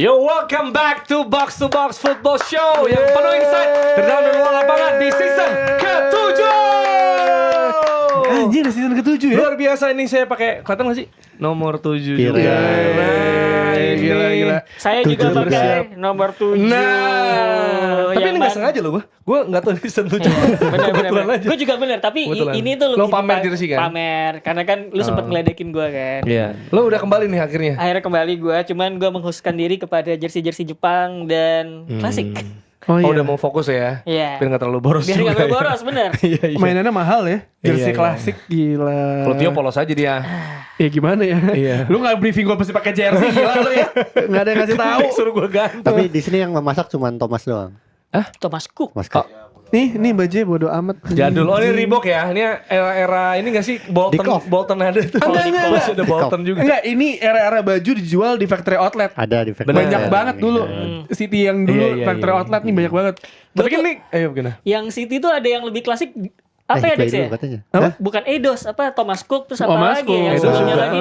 Yo, welcome back to Box Football Show yang penuh insight dari dalam dan luar lapangan di season ke-7. Anjir, season ke-7 ya. Luar biasa ini saya pakai, kelihatan gak sih? Nomor 7 Gila. juga. Nah, gila. Saya juga pakai nomor 7. Nah, tapi ini gak sengaja loh gue gak tahu season 7. Kebetulan aja. Gue juga bener, tapi ini tuh lo lebih pamer jersey kan? Pamer, karena kan lu sempet ngeledekin gue kan. Iya. Lo udah kembali nih akhirnya. Akhirnya kembali gue, cuman gue mengkhususkan diri kepada jersey-jersey Jepang dan klasik. Oh, Oh udah mau fokus ya? Iya. Biar gak terlalu boros Biar juga gak terlalu ya. boros, bener. Iya. Mainannya mahal ya. Jersey Iya. klasik gila. Kalau Tio polos aja dia. Ya gimana ya? Iya. Lu enggak briefing gue pasti pakai jersey gila lu ya. Enggak ada yang ngasih tahu. Suruh gue ganti. Tapi di sini yang memasak cuma Thomas doang. Thomas Cook. Mas Cook. Nih baju bodo amat. Jadul. Oh ini Reebok ya. Ini era ini gak sih Bolton ada tuh. Enggak. Masih ada Bolton juga. Enggak, ini era-era baju dijual di factory outlet. Ada di factory. Banyak banget dulu. City yang dulu Iya, factory outlet nih banyak banget. Tapi kan nih, ayo gimana? Yang City tuh ada yang lebih klasik. Apa ya Dex ya? katanya. Apa? Bukan Eidos, apa Thomas Cook terus apa Mas lagi Cook. yang Eidos sebelumnya juga. lagi.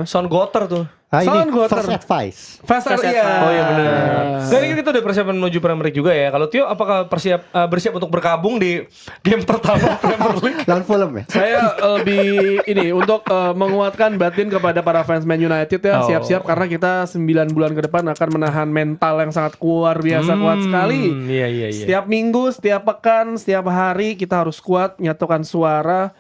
Son Gotter tuh. Ah ini Sound Gotter. First Advice. Fast Fast iya. Advice. Oh iya benar. Dan ini kita udah persiapan menuju Premier League juga ya. Kalau Tio apakah bersiap untuk bergabung di game pertama Premier League? Lawan Fulham ya. Saya lebih ini untuk menguatkan batin kepada para fans Man United ya. Oh. Siap-siap karena kita 9 bulan ke depan akan menahan mental yang sangat luar biasa kuat sekali. Iya. Setiap minggu, setiap pekan, setiap hari kita harus kuat menyatukan suara.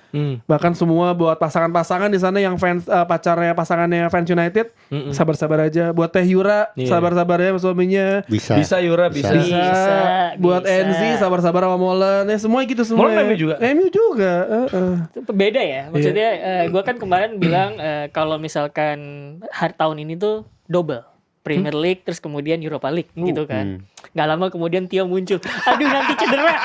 Bahkan semua buat pasangan-pasangan di sana yang fans pasangannya fans United, sabar-sabar aja. Buat Teh Yura, Iya. sabar-sabar ya suaminya. Bisa Yura bisa. Buat bisa. Enzi sabar-sabar sama Molen. Ya semua gitu semua. Molen MU juga? MU juga. Itu beda ya. Maksudnya gue kan kemarin bilang kalau misalkan hari tahun ini tuh double. Premier League terus kemudian Europa League gitu kan. Gak lama kemudian Tio muncul. Aduh nanti cedera.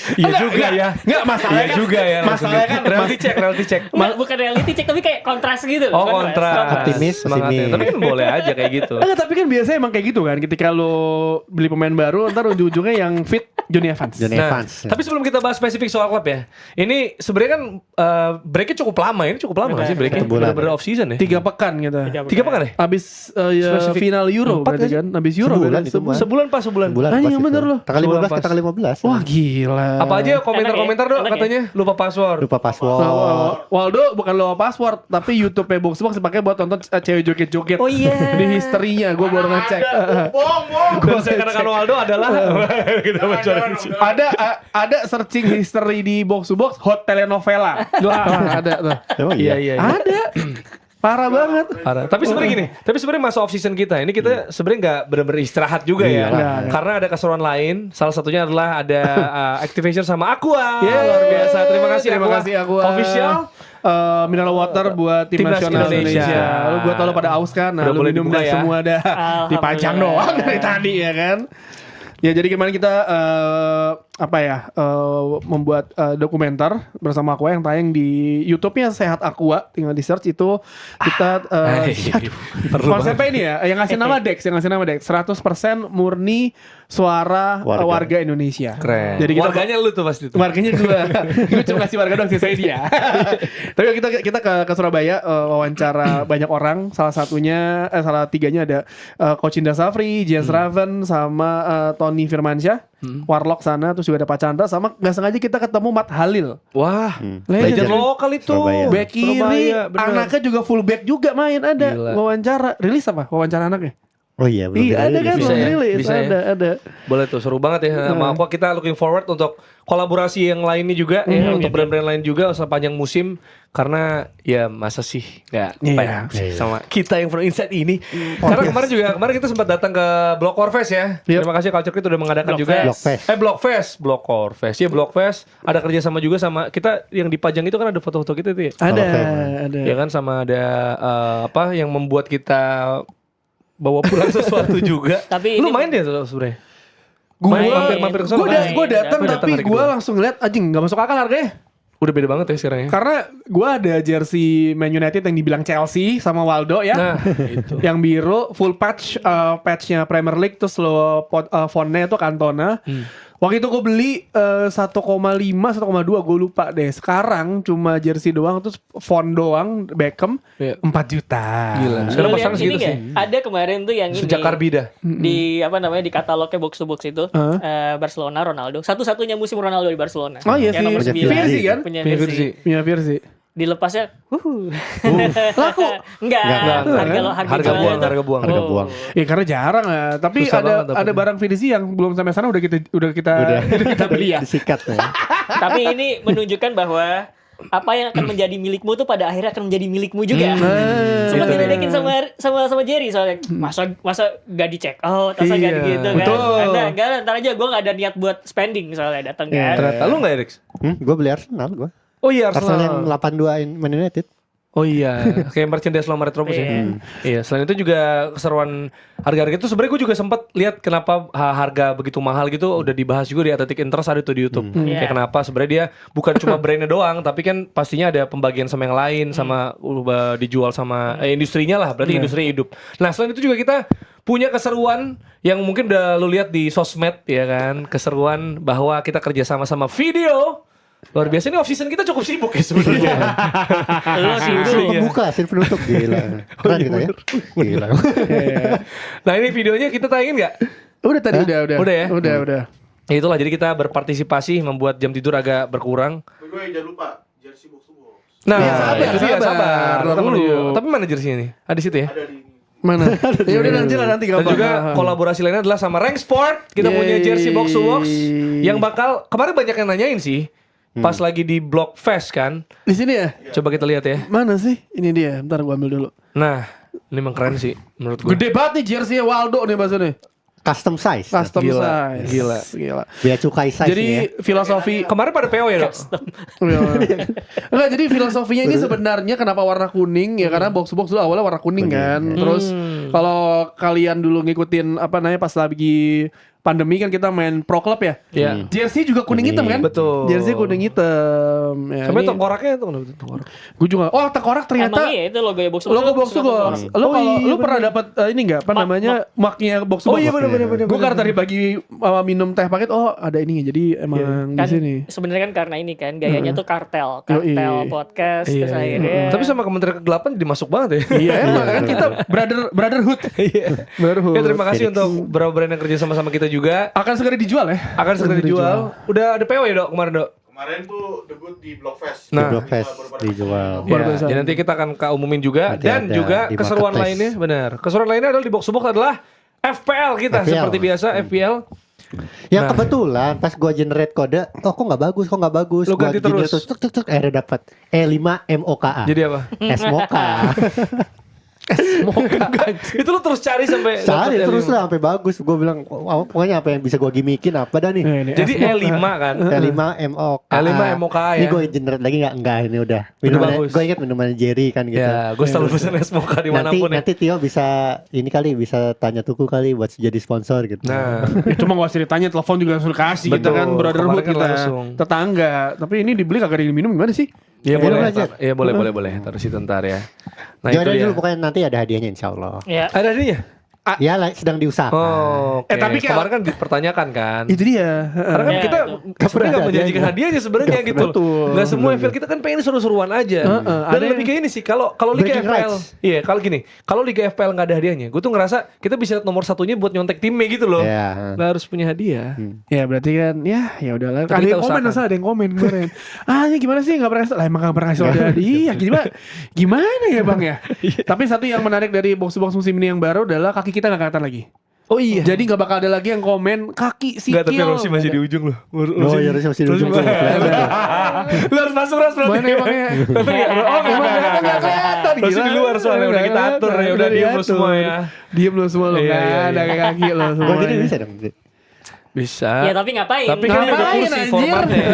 Iya juga ya. Enggak masalahnya Iya juga ya. Masalahnya kan reality check. Bukan reality check tapi kayak kontras gitu. Oh kontras. Optimis, Semangatnya. pesimis. Tapi kan boleh aja kayak gitu. Enggak, tapi kan biasanya emang kayak gitu kan. Ketika lo beli pemain baru, ntar ujung-ujungnya yang fit Johnny Evans. Johnny Nah, Evans. tapi sebelum kita bahas spesifik soal klub ya, ini sebenarnya kan breaknya cukup lama. Ini cukup lama nggak sih breaknya? Satu bulan. Bener-bener off season ya. 3 pekan gitu. 3 pekan ya? Abis ya, Spesifik. final Euro 4 berarti nggak kan. Abis Euro Sebulan berarti. itu mah. Sebulan pas sebulan. Bulan Anjing, pas itu. bener loh. Tanggal Sebulan 15 ke pas. tanggal 15. Wah gila. Apa aja komentar-komentar dong Enak ya? katanya lupa password. Lupa password. Waldo bukan lo password, tapi YouTube-nya Box dipakai buat tonton cewek joget-joget. Oh iya. Di historinya gue baru ngecek. Dan saya katakan Waldo adalah kita mencari. Ada searching history di Box hot telenovela. Wah, ada tuh. Emang Iya. Ada. Parah banget. Parah. Tapi sebenarnya gini, masa off season kita ini kita sebenarnya nggak benar-benar istirahat juga ya. Iyalah. Karena ada keseruan lain. Salah satunya adalah ada activation sama Aqua. Yeay. Luar biasa. Terima kasih Aqua. Official. Mineral water buat tim Timnas nasional Indonesia. Indonesia. Lu gua tau lo pada aus kan. Nah, Udah lu boleh minum dibuka dah ya. semua dah dipajang doang dari tadi ya kan. Ya jadi kemarin kita membuat dokumenter bersama Aqua yang tayang di YouTube-nya Sehat Aqua, tinggal di search itu kita konsepnya ini ya yang ngasih nama Dex, 100% murni suara warga Indonesia. Keren. Jadi kita warganya lu tuh pasti tuh. warganya gue cuma ngasih warga doang, sisanya dia. Tapi kita ke Surabaya wawancara banyak orang, salah tiganya ada Coach Indra Safri, Jens Raven sama Tony Firmansyah, Warlock sana, terus juga ada Pak Chandra sama nggak sengaja kita ketemu Matt Halil. Wah, Legend. legend lokal itu. Surabaya. Back kiri, Surabaya, bener. anaknya juga full back juga main ada. Gila. Wawancara, rilis apa? Wawancara anaknya? Oh iya, belum Iya ada kan, Bisa belum ya? rilis, Bisa ya? ada. Boleh tuh, seru banget ya sama Aqua. Kita looking forward untuk kolaborasi yang lainnya juga ya, untuk brand-brand lain juga sepanjang musim. Karena ya masa sih nggak Iya. sama kita yang from inside ini. Karena kemarin kita sempat datang ke Block Fest ya. Yep. Terima kasih Culture Kit udah mengadakan Block juga. Fest. Block Fest. Ya Block Fest. Ada kerjasama juga sama kita yang dipajang itu kan ada foto-foto kita itu ya. Ada. Ya kan sama ada yang membuat kita bawa pulang sesuatu juga. Tapi Lu ini- main deh sebenarnya. Mampir ke sana. Gue datang Gua datang tapi hari gue kedua. langsung lihat anjing nggak masuk akal harganya. Udah beda banget ya sekarang ya. Karena gue ada jersey Man United yang dibilang Chelsea sama Waldo ya. Nah, itu. Yang biru full patchnya Premier League, terus lo fontnya itu Cantona. Waktu itu gue beli 1,5 1,2 gue lupa deh. Sekarang cuma jersey doang terus font doang Beckham Iya. 4 juta. Gila. Lu Sekarang lihat pasaran ini segitu nggak? sih. Ada kemarin tuh yang Sejak ini Karbida. di apa namanya di katalognya box to box itu Barcelona Ronaldo. Satu-satunya musim Ronaldo di Barcelona. Oh iya Yang sih. nomor Punya 9. Versi kan? Punya Punya versi. versi. Punya versi. Dilepasnya Laku. Enggak. Harga jualnya tuh- Harga buang. Oh. Ya karena jarang ya. Tapi Susah banget ada dapetnya. barang versi yang belum sampai sana udah kita kita beli ya. Disikat ya. Tapi ini menunjukkan bahwa apa yang akan menjadi milikmu tuh pada akhirnya akan menjadi milikmu juga. Sempat itu diledekin sama Jerry soalnya masa gak dicek out, masa Iya. gak gitu kan. Betul. Ada ntar aja gue gak ada niat buat spending soalnya datang kan. Ternyata lu nggak Eriks? Gue beli Arsenal gue. Oh iya Arsenal yang Arsenal. 8-2 Man United. Oh iya, kayak merchandise lama Retropus ya. Iya. Iya, selain itu juga keseruan harga-harga itu sebenarnya gue juga sempat lihat kenapa harga begitu mahal gitu udah dibahas juga di Athletic Interest ada tuh di YouTube. Iya. Kayak kenapa sebenarnya dia bukan cuma brandnya doang, tapi kan pastinya ada pembagian sama yang lain sama dijual sama industrinya lah, berarti industri hidup. Nah, selain itu juga kita punya keseruan yang mungkin udah lu lihat di sosmed ya kan, keseruan bahwa kita kerja sama video. Luar biasa, ini off season kita cukup sibuk ya sebenarnya. Lu sih Asli, iya. Pembuka, scene penutup gila. Keren kita ya. Gila. Nah ini videonya kita tayangin nggak? Udah tadi udah. Udah ya? Udah. Ya itulah, jadi kita berpartisipasi membuat jam tidur agak berkurang. Gue jangan lupa jersey box to box. Nah, Iya, sabar, itu dia, sabar. sabar. Ntar Kita dulu. menuju. Tapi mana jersey ini? Ada di situ ya? Ada di ini. Mana? Ya udah nanti lah nanti Dan gampang. juga kolaborasi lainnya adalah sama Rank Sport. Kita punya Yeay. jersey box to box yang bakal kemarin banyak yang nanyain sih. Pas lagi di Block Fest kan. Di sini ya? Coba kita lihat ya. Mana sih? Ini dia. Bentar gua ambil dulu. Nah, ini memang keren sih menurut gue. Gede banget nih jersey Waldo nih Mas nih. Custom size. Custom Gila, size. gila. Bea cukai size Jadi nih ya. filosofi Kemarin pada PO ya, Dok? Enggak, jadi filosofinya ini sebenarnya kenapa warna kuning ya karena box to box dulu awalnya warna kuning kan. Terus kalau kalian dulu ngikutin apa namanya pas lagi pandemi kan kita main pro club ya. Iya. Jersey juga kuning hitam kan? Betul. Jersey kuning hitam. Ya, Sampai ini- tengkoraknya tuh kenapa tengkorak? Gue juga. Oh, tengkorak ternyata Emang iya itu logo box to box. logo box to box. Lo Oh kalau iya, lo pernah dapat ini enggak apa namanya marknya box to box? Oh iya benar. Gue karena tadi pagi minum teh paket ada ini jadi emang di Kan sini. sebenarnya kan karena ini kan gayanya tuh kartel Yoi. podcast Iya, terus iya. akhirnya Tapi sama Kementerian Kegelapan jadi masuk banget ya. Iya, emang kan kita brotherhood. Iya. Brotherhood. Ya terima kasih untuk beberapa brand yang kerja sama-sama kita juga. Akan segera dijual ya? Akan segera dijual. Udah ada PO ya, Dok, kemarin, Dok? Kemarin tuh debut di Blockfest. Nah. Block Fest dijual. Luar Ya, biasa. jadi nanti kita akan umumin juga Nanti dan ada juga di keseruan marketplace. lainnya, benar. Keseruan lainnya adalah di box to box adalah FPL kita FPL. seperti biasa FPL. Yang Nah. kebetulan pas gua generate kode, kok nggak bagus. Lu Gua ganti generate terus. Cek, akhirnya dapat E5MOKA. Jadi apa? SMOKA. Itu lu terus cari sampai Cari dapet terus L5. lah sampai bagus. Gue bilang, "Wah, pokoknya apa yang bisa gue gimikin apa dah nih?" Ini Jadi E5 kan. E5MOKA. E5MOKA ya. Ini gue generate lagi nggak ini udah. Minuman bagus. gue ingat minuman Jerry kan gitu. Ya, gue selalu pesan Esmoka dimanapun ya. Nanti Tio bisa ini kali bisa tanya Tuku kali buat jadi sponsor gitu. Nah, itu mah gak usah ditanya, telepon juga langsung kasih kita Betul. kan brotherhood Kemarin kan kita langsung. tetangga. Tapi ini dibeli kagak diminum gimana sih? iya Minum boleh. aja. Iya boleh. Taruh situ ntar ya. Nah, itu Jangan dia. dulu pokoknya nanti ada hadiahnya insya Allah. ya Ada adanya? Ya sedang diusahakan. Oh, oke. tapi kayak- kemarin kan dipertanyakan kan. Itu dia. Karena kan Ya, kita itu. sebenarnya nggak ada menjanjikan hadiahnya. hadiahnya sebenarnya gitu loh. Betul. Nggak semua FPL kita kan pengen seru-seruan aja. Dan ada lebih kayak ini sih kalau Liga Breaking FPL, rights. iya kalau gini, kalau Liga FPL nggak ada hadiahnya, gue tuh ngerasa kita bisa lihat nomor satunya buat nyontek timnya gitu loh. Ya. Nggak harus punya hadiah. Ya berarti kan ya udahlah. Tapi Ada kita yang komen, usahakan. ada yang komen kemarin. Ini gimana sih nggak pernah lah emang nggak pernah ngasih hadiah. Gimana ya bang ya? Tapi satu yang menarik dari box to box musim ini yang baru adalah kaki kita nggak kelihatan lagi. Oh iya. Jadi nggak bakal ada lagi yang komen kaki sikil. Nggak, tapi Rossi masih di ujung loh. Oh ya Rossi masih di ujung. Lu harus masuk Ros berarti. Mana emangnya? Tapi nggak, oh nggak kelihatan. Rossi di luar soalnya udah kita atur ya, udah diem lu semua ya. Diem lu semua lu. Iya, Nggak iya, ada iya. kaki lu semua. Gua gini bisa dong. Bisa. ya tapi ngapain? Tapi kan ini udah Ngapain, kursi anjir? formatnya.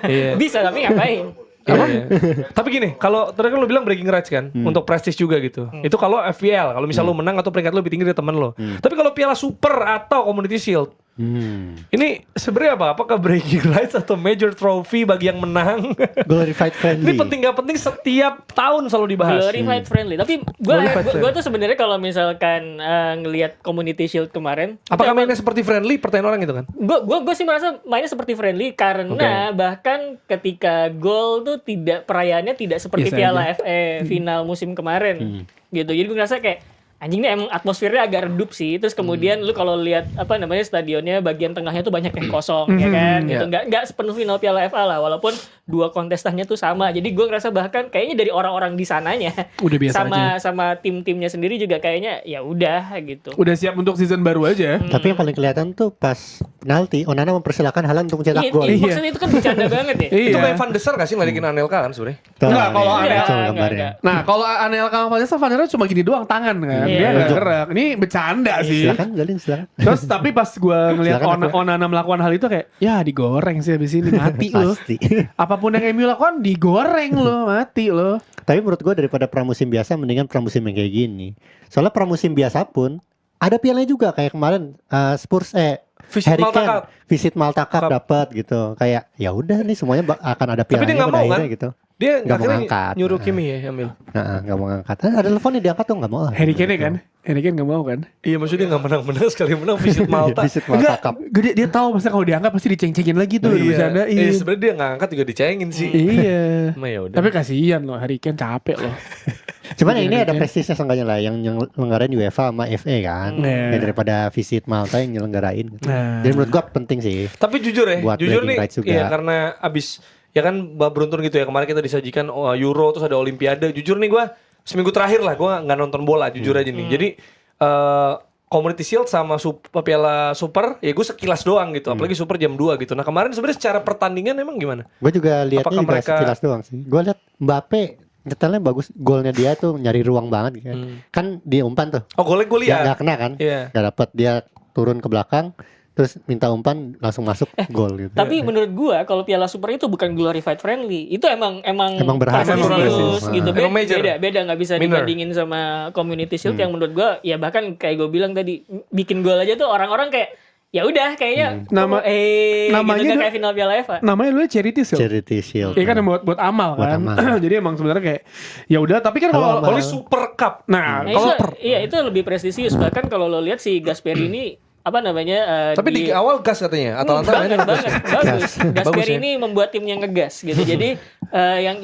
Iya. Bisa tapi ngapain? Iya. Tapi gini, kalau tadi kan lu bilang breaking rights kan, untuk prestige juga gitu. Itu kalau FPL, kalau misal lu menang atau peringkat lu lebih tinggi dari temen lu. Tapi kalau Piala Super atau Community Shield, Ini sebenarnya apa? Apakah bragging rights atau major trophy bagi yang menang? Glorified friendly. Ini penting gak penting setiap tahun selalu dibahas. Glorified friendly. Tapi gue tuh sebenarnya kalau misalkan ngelihat Community Shield kemarin, Apakah mainnya seperti friendly? Pertanyaan orang gitu kan? gue sih merasa mainnya seperti friendly karena bahkan ketika gol tuh perayaannya tidak seperti Biasa Piala aja. FA final musim kemarin gitu. Jadi gue ngerasa kayak anjing ini emang atmosfernya agak redup sih. Terus kemudian lu kalau lihat apa namanya stadionnya bagian tengahnya tuh banyak yang kosong ya kan. Gitu. Nggak sepenuh final Piala FA lah walaupun dua kontestannya tuh sama. Jadi gue ngerasa bahkan kayaknya dari orang-orang di sananya Udah biasa sama tim-timnya sendiri juga kayaknya ya udah gitu. Udah siap untuk season baru aja. Tapi yang paling kelihatan tuh pas penalti, Onana mempersilahkan Haaland untuk mencetak gol. Maksudnya itu kan bercanda banget ya. Itu Iya. kayak Van der Sar gak sih ngeledekin Anelka kan sebenernya? Enggak, kalau Iya, Anel- coba gambarnya. Nah, kalau Anelka sama Vanessa, Vanessa cuma gini doang tangan kan. Iya. Dia nggak gerak. Ini bercanda sih. Silakan Jalin, silakan. Terus tapi pas gue ngeliat Silakan, aku. Onana melakukan hal itu kayak ya digoreng sih abis ini mati lo. Pasti. Apapun yang MU lakukan digoreng lo, mati lo. Tapi menurut gue daripada pramusim biasa mendingan pramusim yang kayak gini. Soalnya pramusim biasa pun ada pialanya juga kayak kemarin Spurs Visit Harry Malta Kane Cup. visit Malta Cup Cup. dapat gitu. Kayak ya udah nih semuanya akan ada Tapi dia pialanya nggak pada mau, akhirnya kan? gitu. Dia Nggak mau akhirnya ngangkat. nyuruh Kimi ya ambil. Nah, nggak mau ngangkat. Ada teleponnya diangkat tuh nggak mau lah. Harry Kane kan? Harry Kane gak mau kan? Iya maksudnya nggak menang-menang sekali menang visit Malta. Visit Malta Cup. Dia tahu pasti kalau diangkat pasti diceng-cengin lagi tuh, dibercandain. Sebenarnya dia nggak angkat juga dicengin sih. Iya. Nah, ya udah. Tapi kasihan loh, Harry Kane capek loh. Cuman ini ada Kane. prestisnya seenggaknya lah yang nyelenggarain UEFA sama FA kan. Iya. Ya, daripada visit Malta yang nyelenggarain. Gitu. Nah. Jadi menurut gua penting sih. Tapi jujur ya, Buat jujur bragging nih, rights juga. iya karena abis ya kan beruntun gitu ya kemarin kita disajikan Euro terus ada Olimpiade. Jujur nih gue seminggu terakhir lah gue nggak nonton bola jujur aja nih. Jadi Community Shield sama Piala Super ya gue sekilas doang gitu. Apalagi Super jam 2 gitu. Nah kemarin sebenarnya secara pertandingan emang gimana? Gue juga lihatnya Apakah juga mereka- sekilas doang sih. Gue lihat Mbappe nyetelnya bagus, golnya dia tuh nyari ruang banget kan. Kan dia umpan tuh. Oh golnya gue Dia lihat. nggak kena kan? Iya. Nggak dapet, dia turun ke belakang terus minta umpan langsung masuk gol gitu. Tapi menurut gua kalau Piala Super itu bukan glorified friendly. Itu emang berhasil. prestisius Nah. gitu. Emang major. Beda nggak bisa Minor. dibandingin sama Community Shield yang menurut gua ya bahkan kayak gue bilang tadi bikin gol aja tuh orang-orang kayak ya udah kayaknya Namanya gitu, tuh- kayak final Piala FA. Namanya dulu Charity Shield. Charity Shield. Iya kan yang buat amal Buat kan. amal. Jadi emang sebenarnya kayak ya udah, tapi kan Kalau kalau amal- Oleh Super Cup. nah, Nah, kalau itu lebih prestisius. Bahkan kalau lo lihat si Gasperini apa namanya Tapi di awal gas katanya. Atalanta mainnya banget, bagus. Bagus Gasperini ya. ini membuat timnya ngegas gitu. Jadi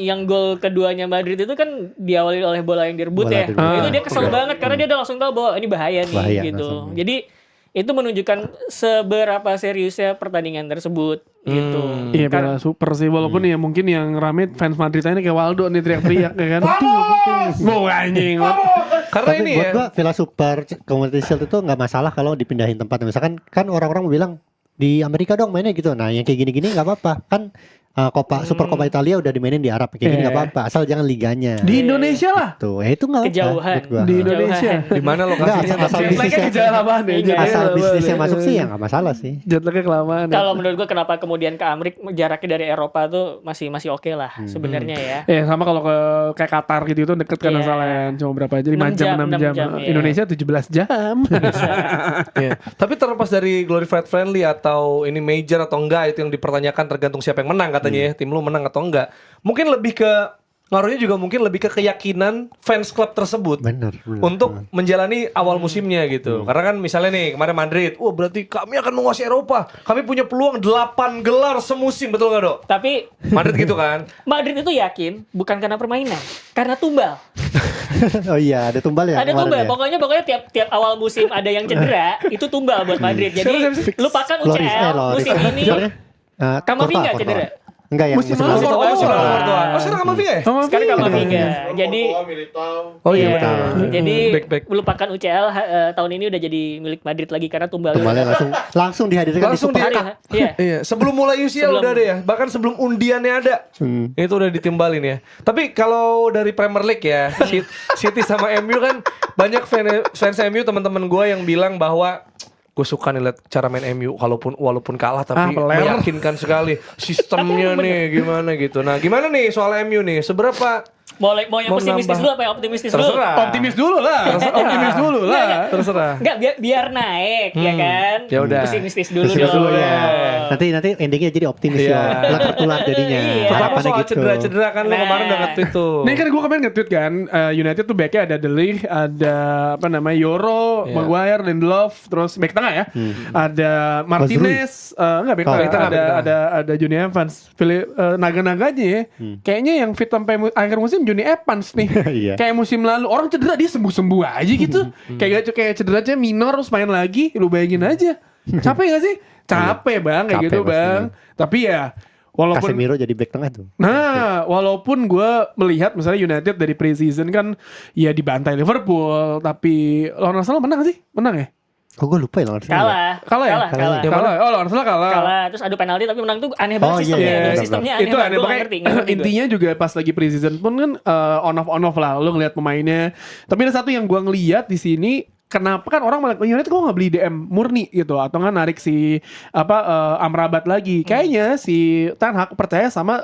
yang gol keduanya Madrid itu kan diawali oleh bola yang direbut Bola ya. direbut. Itu dia kesel banget karena dia udah langsung tahu bahwa ini bahaya nih Bahaya, gitu. langsung. Jadi itu menunjukkan seberapa seriusnya pertandingan tersebut gitu. iya Piala Super sih, walaupun ya mungkin yang rame fans Madrid ini kayak Waldo nih teriak-teriak ya kan. Mau anjing. Karena Tapi ini buat ya. gua Piala Super Community Shield itu nggak masalah kalau dipindahin tempat. Misalkan kan orang-orang mau bilang di Amerika dong mainnya gitu. Nah yang kayak gini-gini nggak apa-apa. Kan Super Copa Italia udah dimainin di Arab. Kayak gini nggak apa-apa. Asal jangan liganya. Di Indonesia lah. Tuh, itu nggak apa-apa. Kejauhan. menurut gua. Di Indonesia. Di mana Nggak, lokasinya? asal Jet lagnya bisnisnya, kejalanan deh. Iya. asal bisnisnya masuk sih ya nggak masalah sih. Jet lagnya kelamaan. ya. Kalau menurut gua kenapa kemudian ke Amerika jaraknya dari Eropa tuh masih oke lah sebenarnya ya. Sama kalau ke kayak Qatar gitu itu deket kan Iya. asalnya cuma berapa aja 5 6 jam, 6 jam. jam, iya. Indonesia 17 jam. Iya. Tapi terlepas dari glorified friendly atau ini major atau enggak itu yang dipertanyakan tergantung siapa yang menang katanya ya. Tim lu menang atau enggak. Mungkin lebih ke ngaruhnya juga mungkin lebih ke keyakinan fans klub tersebut Bener. untuk menjalani awal musimnya gitu. Karena kan misalnya nih kemarin Madrid, berarti kami akan menguasai Eropa. Kami punya peluang 8 gelar semusim, betul gak Dok? Tapi Madrid gitu kan. Madrid itu yakin bukan karena permainan, karena tumbal. Oh iya, ada tumbal ya. Ada kemarin tumbal, ya? pokoknya tiap awal musim ada yang cedera, itu tumbal buat Madrid. Jadi lupakan UCL musim ini. Kamavinga cedera. Enggak yang Musim musim lalu. lalu. Oh, musim lalu Courtois. Oh, sekarang Kamavinga ya? Sekarang Kamavinga. Jadi Militao. Oh iya, iya, betul. jadi Back. lupakan UCL tahun ini udah jadi milik Madrid lagi karena tumbal. Tumbalnya langsung dihadirkan Langsung di Super di- Cup. Iya. Iya, sebelum mulai UCL Sebelum- udah ada ya, bahkan sebelum undiannya ada. Itu udah ditimbalin ya. Tapi kalau dari Premier League ya, City sama MU kan banyak fans MU teman-teman gue yang bilang bahwa gue suka nih liat cara main MU walaupun kalah tapi peler. meyakinkan sekali sistemnya nih gimana gitu. Nah, gimana nih soal MU nih? Seberapa Mau yang Mau pesimistis nambah. dulu apa yang optimistis dulu? Terserah. Optimis dulu lah. Optimis dulu lah. Terserah. Enggak, biar naik ya kan. Ya udah. Pesimistis dulu Pesimis dong. dulu ya. Nanti endingnya jadi optimis Iya. ya. Pelan tertular jadinya. Iya. Pertama Harapannya soal gitu. cedera-cedera kan lu Nah. kemarin udah nge-tweet tuh. Nih kan gue kemarin nge-tweet kan, United tuh backnya ada De Ligt, ada apa namanya Yoro, Iya. Maguire, Lindelof, terus back tengah ya, ada Martinez, enggak back Oh, tengah, back tengah, back tengah. ada Johnny Evans, naga-naganya ya, kayaknya yang fit sampai akhir musim Johnny Evans nih, Iya. kayak musim lalu orang cedera dia sembuh-sembuh aja gitu, kayak cederanya minor terus main lagi, lu bayangin aja, capek gak sih? Capek bang, kayak Capek gitu pasti. bang, tapi ya. Walaupun Casemiro jadi back tengah tuh. Nah, walaupun gue melihat misalnya United dari pre-season kan ya dibantai Liverpool, tapi lawan Arsenal menang sih? Menang ya? Kok gue lupa ya lawan Arsenal. Kalah ya? Kalah. Kalah. Oh, lawan Arsenal kalah. Kalah, terus adu penalti tapi menang tuh aneh banget Oh, iya, sistemnya. iya, Tuh, iya, sistemnya aneh Itu banget. aneh Gua nggak banget. ngerti, nggak ngerti gua. Intinya juga pas lagi pre-season pun kan on off lah. Lu ngeliat pemainnya. Tapi ada satu yang gue ngeliat di sini. Kenapa kan orang malah United kok nggak beli DM murni gitu atau nggak narik si Amrabat lagi? Kayaknya si Ten Hag percaya sama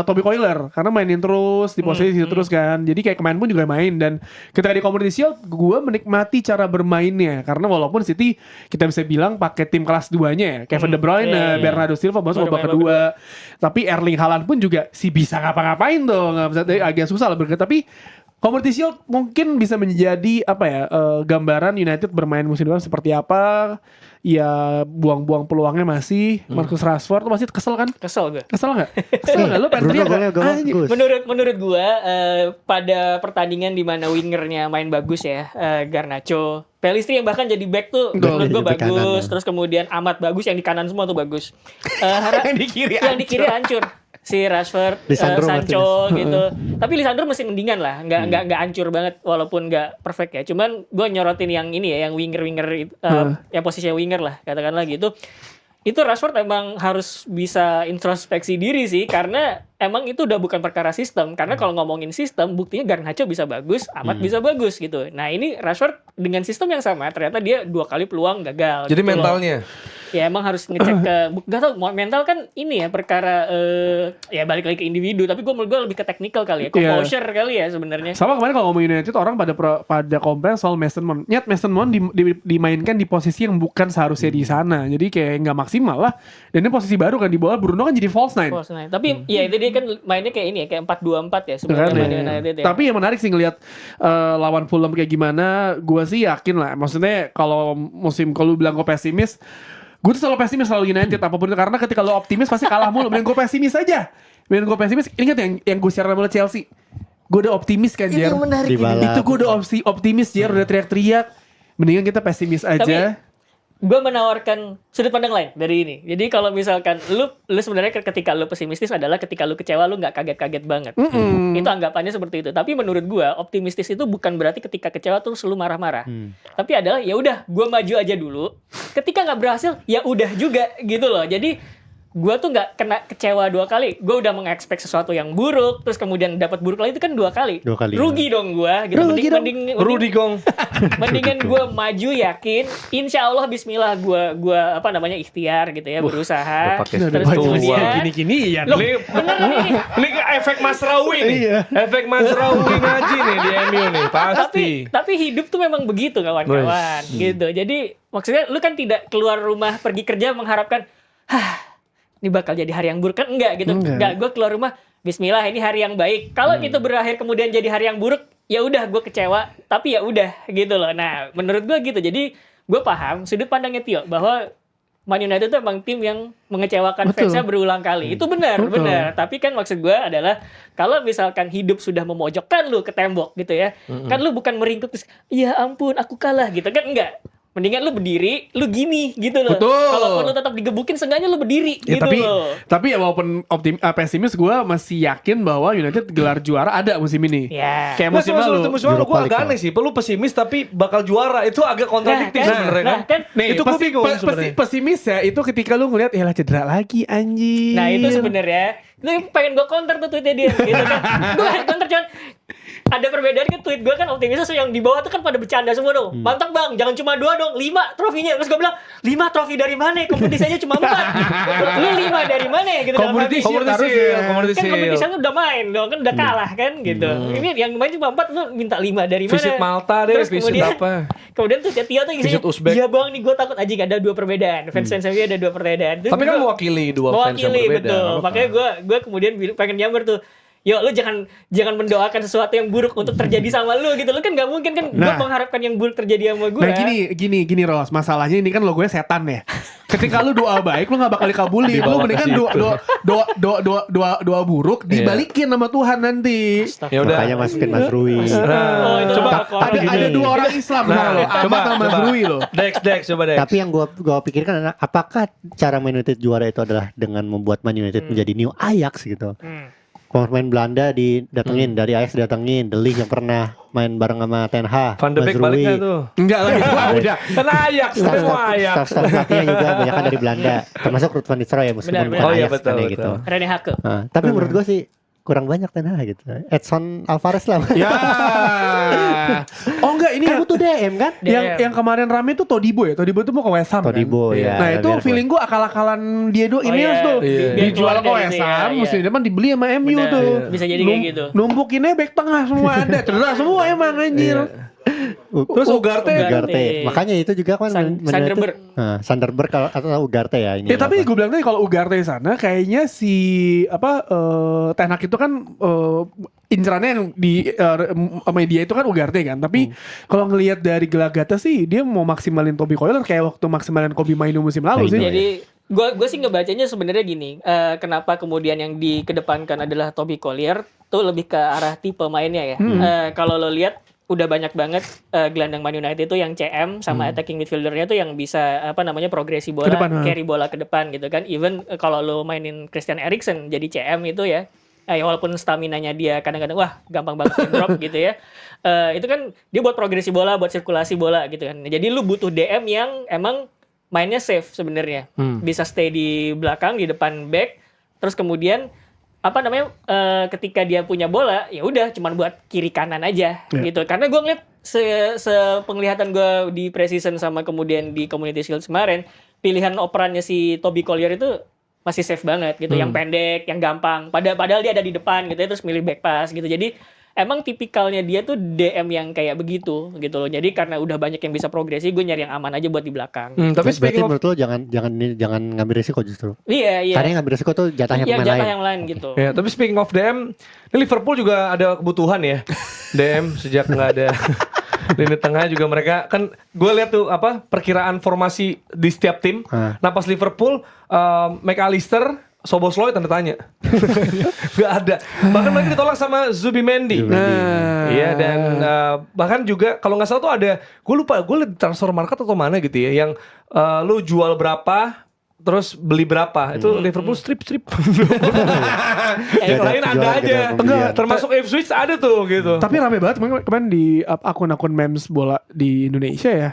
Toby Coiler karena mainin terus di posisi situ terus kan. Jadi kayak kemarin pun juga main dan ketika di Community Shield gue menikmati cara bermainnya karena walaupun City kita bisa bilang pakai tim kelas 2-nya ya Kevin De Bruyne, Iya. Bernardo Silva masuk Baru babak main kedua. Tapi Erling Haaland pun juga si bisa ngapa-ngapain tuh, nggak bisa agak susah lah bergerak. Tapi Community Shield mungkin bisa menjadi gambaran United bermain musim depan seperti apa. Ya buang-buang peluangnya masih. Marcus Rashford tuh pasti kesel kan? Kesel gue. Kesel nggak? Kesel nggak? Lu pengen Bruno teriak golnya nggak? Anjing. bagus. Menurut gua pada pertandingan di mana wingernya main bagus ya, Garnacho, Pelistri yang bahkan jadi back tuh Betul. menurut gua Jadi back kanan, bagus. ya. Terus kemudian Amat bagus, yang di kanan semua tuh bagus. Yang di kiri yang di kiri hancur. Si Rashford, Lisandro Sancho gitu. Tapi Lisandro masih mendingan lah, nggak hancur banget walaupun nggak perfect ya. Cuman gua nyorotin yang ini ya, yang winger yang posisinya winger lah katakanlah gitu. Itu Rashford emang harus bisa introspeksi diri sih karena emang itu udah bukan perkara sistem. Karena kalau ngomongin sistem, buktinya Garnacho bisa bagus, Amat bisa bagus gitu. Nah ini Rashford dengan sistem yang sama ternyata dia 2 kali peluang gagal. Jadi gitu loh. mentalnya. Ya emang harus ngecek ke gak tau mental kan ini ya perkara ya balik lagi ke individu tapi gue lebih ke technical kali ya composure kali ya sebenarnya. Sama kemarin kalau ngomong United orang pada komplain soal Mason Mount. Nyat Mason Mount dimainkan di posisi yang bukan seharusnya di sana. Jadi kayak nggak maksimal lah. Dan ini posisi baru kan di bawah Bruno kan jadi false nine. False nine. Tapi ya itu dia kan mainnya kayak ini ya kayak 4-2-4 ya sebenarnya Kan, Man ya. United ya. Tapi yang menarik sih ngelihat lawan Fulham kayak gimana, gue sih yakin lah. Maksudnya kalau kalau bilang gue pesimis, gue tuh selalu pesimis selalu United apapun itu karena ketika lo optimis pasti kalah mulu. Mending gue pesimis aja. Mending gue pesimis. Ingat yang gue share sama Chelsea. Gue udah optimis kan Jer. Dibalap. Itu gue udah optimis Jer, udah teriak-teriak. Mendingan kita pesimis aja. Gue menawarkan sudut pandang lain dari ini. Jadi kalau misalkan lu sebenarnya ketika lu pesimistis adalah ketika lu kecewa lu nggak kaget-kaget banget. Itu anggapannya seperti itu. Tapi menurut gue optimistis itu bukan berarti ketika kecewa tuh lu marah-marah. Tapi adalah ya udah gue maju aja dulu. Ketika nggak berhasil ya udah juga gitu loh. Jadi gue tuh nggak kena kecewa 2 kali. Gue udah mengekspek sesuatu yang buruk, terus kemudian dapat buruk lagi itu kan 2 kali. 2 kali, Rugi dong gue. Gitu. Rudy Gong. Mendingan gue maju yakin, insya Allah Bismillah gue ikhtiar gitu ya berusaha. udah pakai Terus sepatu. kemudian Gini-gini ya. Loh, beneran ini. Ini efek Mas Rawi nih. Efek Mas Rawi ngaji nih di MU nih, pasti. Tapi hidup tuh memang begitu kawan-kawan gitu. Jadi maksudnya lu kan tidak keluar rumah pergi kerja mengharapkan ini bakal jadi hari yang buruk kan enggak gitu. Enggak, gue keluar rumah Bismillah ini hari yang baik. Kalau itu berakhir kemudian jadi hari yang buruk, ya udah gue kecewa, tapi ya udah gitu loh. Nah, menurut gue gitu. Jadi gue paham sudut pandangnya Tio bahwa Man United itu emang tim yang mengecewakan fansnya berulang kali. Itu benar. Tapi kan maksud gue adalah kalau misalkan hidup sudah memojokkan lu ke tembok gitu ya, kan lu bukan meringkuk terus, ya ampun aku kalah gitu kan enggak. Mendingan lu berdiri, lu gini gitu loh. Betul. Kalaupun lu tetap digebukin, seenggaknya lu berdiri Ya, gitu loh. tapi ya walaupun pesimis gue masih yakin bahwa United gelar juara ada musim ini. Ya. Kayak Nggak, musim cuma lalu. musim lalu gue Europa agak League aneh sih. Lu pesimis tapi bakal juara. Itu agak kontradiktif Nah, sebenarnya nah, kan. kan. Itu gue bingung sebenarnya. pesimis ya itu ketika lu ngelihat ya lah cedera lagi anjing. Nah itu sebenarnya Itu pengen gue counter tuh tweetnya dia gitu kan. Gue counter cuman ada perbedaan kan tweet gue kan optimisnya yang di bawah tuh kan pada bercanda semua dong. Mantap bang, jangan cuma 2 dong, 5 trofinya. Terus gue bilang 5 trofi dari mana? Kompetisinya cuma 4. Lu 5 dari mana gitu. Community Shield harus ya. Community Kan Shield. kompetisinya udah main dong, kan udah kalah kan gitu. Ini yang main cuma 4, lu minta 5 dari mana? Visit Malta deh, Terus visit apa? Kemudian tuh Tio tuh isinya, Visit Uzbek. iya bang nih gue takut aja ada 2 perbedaan. Fans MU ada 2 perbedaan. Terus Tapi kan gua- mewakili dua fans yang mewakili berbeda. betul. Nggak apa-apa. Makanya gue kemudian pengen nyamber tuh. Yo, lu jangan mendoakan sesuatu yang buruk untuk terjadi sama lu gitu. Lu kan nggak mungkin kan gue Nah. mengharapkan yang buruk terjadi sama gue. Nah gini Ros, masalahnya ini kan logonya setan ya. Ketika lu doa baik, lu gak bakal dikabulin. Lu Dibawa ke mendingan situ. doa buruk Iya. dibalikin sama Tuhan nanti. Ya udah. Makanya masukin Mas Rui. Oh, itu Coba. bakal Ada koron. gini. 2 orang Islam Nah, nah, lo, Ahmad sama Mas Rui lo. Dex, coba Dex. Tapi yang gua pikirkan adalah apakah cara Man United juara itu adalah dengan membuat Man United menjadi new Ajax gitu. Pemain Belanda didatengin, dari Ajax didatengin, De Ligt yang pernah main bareng sama Ten Hag, Van de Mas Beek balik Rui. nggak tuh? Enggak lagi. Udah. Kan Ajax, semua Ajax. Staff pelatihnya juga banyak kan dari Belanda, termasuk Ruud van Nistelrooy ya meskipun Benar, bukan benar. Oh iya, Ajax betul, kan ya betul. gitu. Rene Hake. Nah, tapi menurut gua sih kurang banyak Ten Hag gitu. Edson Alvarez lah. Ya. Oh enggak ini Kan yang, butuh DM kan? yang kemarin rame tuh Todibo ya. Todibo tuh mau ke West Ham kan? Todibo Iya. ya. Nah itu biar- feeling gua akal-akalan dia tuh Oh, ini iya. tuh Iya. Biar dijual keluar ke dari West itu ya, Ham, iya. musim depan dibeli sama MU Benar. tuh. Bisa jadi kayak gitu. Numpukinnya back tengah semua ada, terus semua emang anjir. Terus Ugarte. Ugarte. Makanya itu juga kan Sanderberg. Sanderberg atau Ugarte ya ini. Ya tapi gue bilang tadi kalau Ugarte sana kayaknya si Ten Hag itu kan incerannya yang di media itu kan Ugarte kan. Tapi kalau ngelihat dari Gelagata sih dia mau maksimalin Toby Collier kayak waktu maksimalin Kobe Mainu musim lalu Mainu, sih. ya. Jadi gue sih ngebacanya sebenarnya gini, kenapa kemudian yang dikedepankan adalah Toby Collier tuh lebih ke arah tipe mainnya ya. Kalau lo lihat udah banyak banget gelandang Man United itu yang CM sama attacking midfieldernya tuh yang bisa progresi bola, Ke depan, carry bola ke depan gitu kan. Even kalau lo mainin Christian Eriksen jadi CM itu ya. Ya walaupun staminanya dia kadang-kadang wah gampang banget drop gitu ya. Itu kan dia buat progresi bola, buat sirkulasi bola gitu kan. Jadi lu butuh DM yang emang mainnya safe sebenarnya. Bisa stay di belakang, di depan back. Terus kemudian ketika dia punya bola ya udah cuman buat kiri kanan aja gitu. Karena gue ngeliat penglihatan gue di preseason sama kemudian di Community Shield kemarin, pilihan operannya si Toby Collier itu masih safe banget gitu, yang pendek, yang gampang. Padahal dia ada di depan gitu ya, terus milih back pass gitu. Jadi emang tipikalnya dia tuh DM yang kayak begitu gitu loh. Jadi karena udah banyak yang bisa progresi, gue nyari yang aman aja buat di belakang. Tapi Berarti speaking of menurut lo jangan ngambil risiko justru. Iya. Karena yang ngambil risiko tuh jatahnya Iya, pemain jatah lain. yang lain gitu. ya, tapi speaking of DM, ini Liverpool juga ada kebutuhan ya. DM sejak nggak ada lini tengah juga mereka kan gue lihat tuh perkiraan formasi di setiap tim. Nah pas Liverpool McAllister Soboslai tanda tanya. Gak ada. Bahkan mereka ditolak sama Zubimendi. Nah, Iya dan bahkan juga kalau nggak salah tuh ada, gue lupa, gue liat di transfer market atau mana gitu ya, yang lu jual berapa terus beli berapa, itu Liverpool strip. Yang lain ada jualan aja. gede Enggak, pembelian. termasuk Ipswich ada tuh gitu. tapi rame banget kemarin di akun-akun memes bola di Indonesia ya.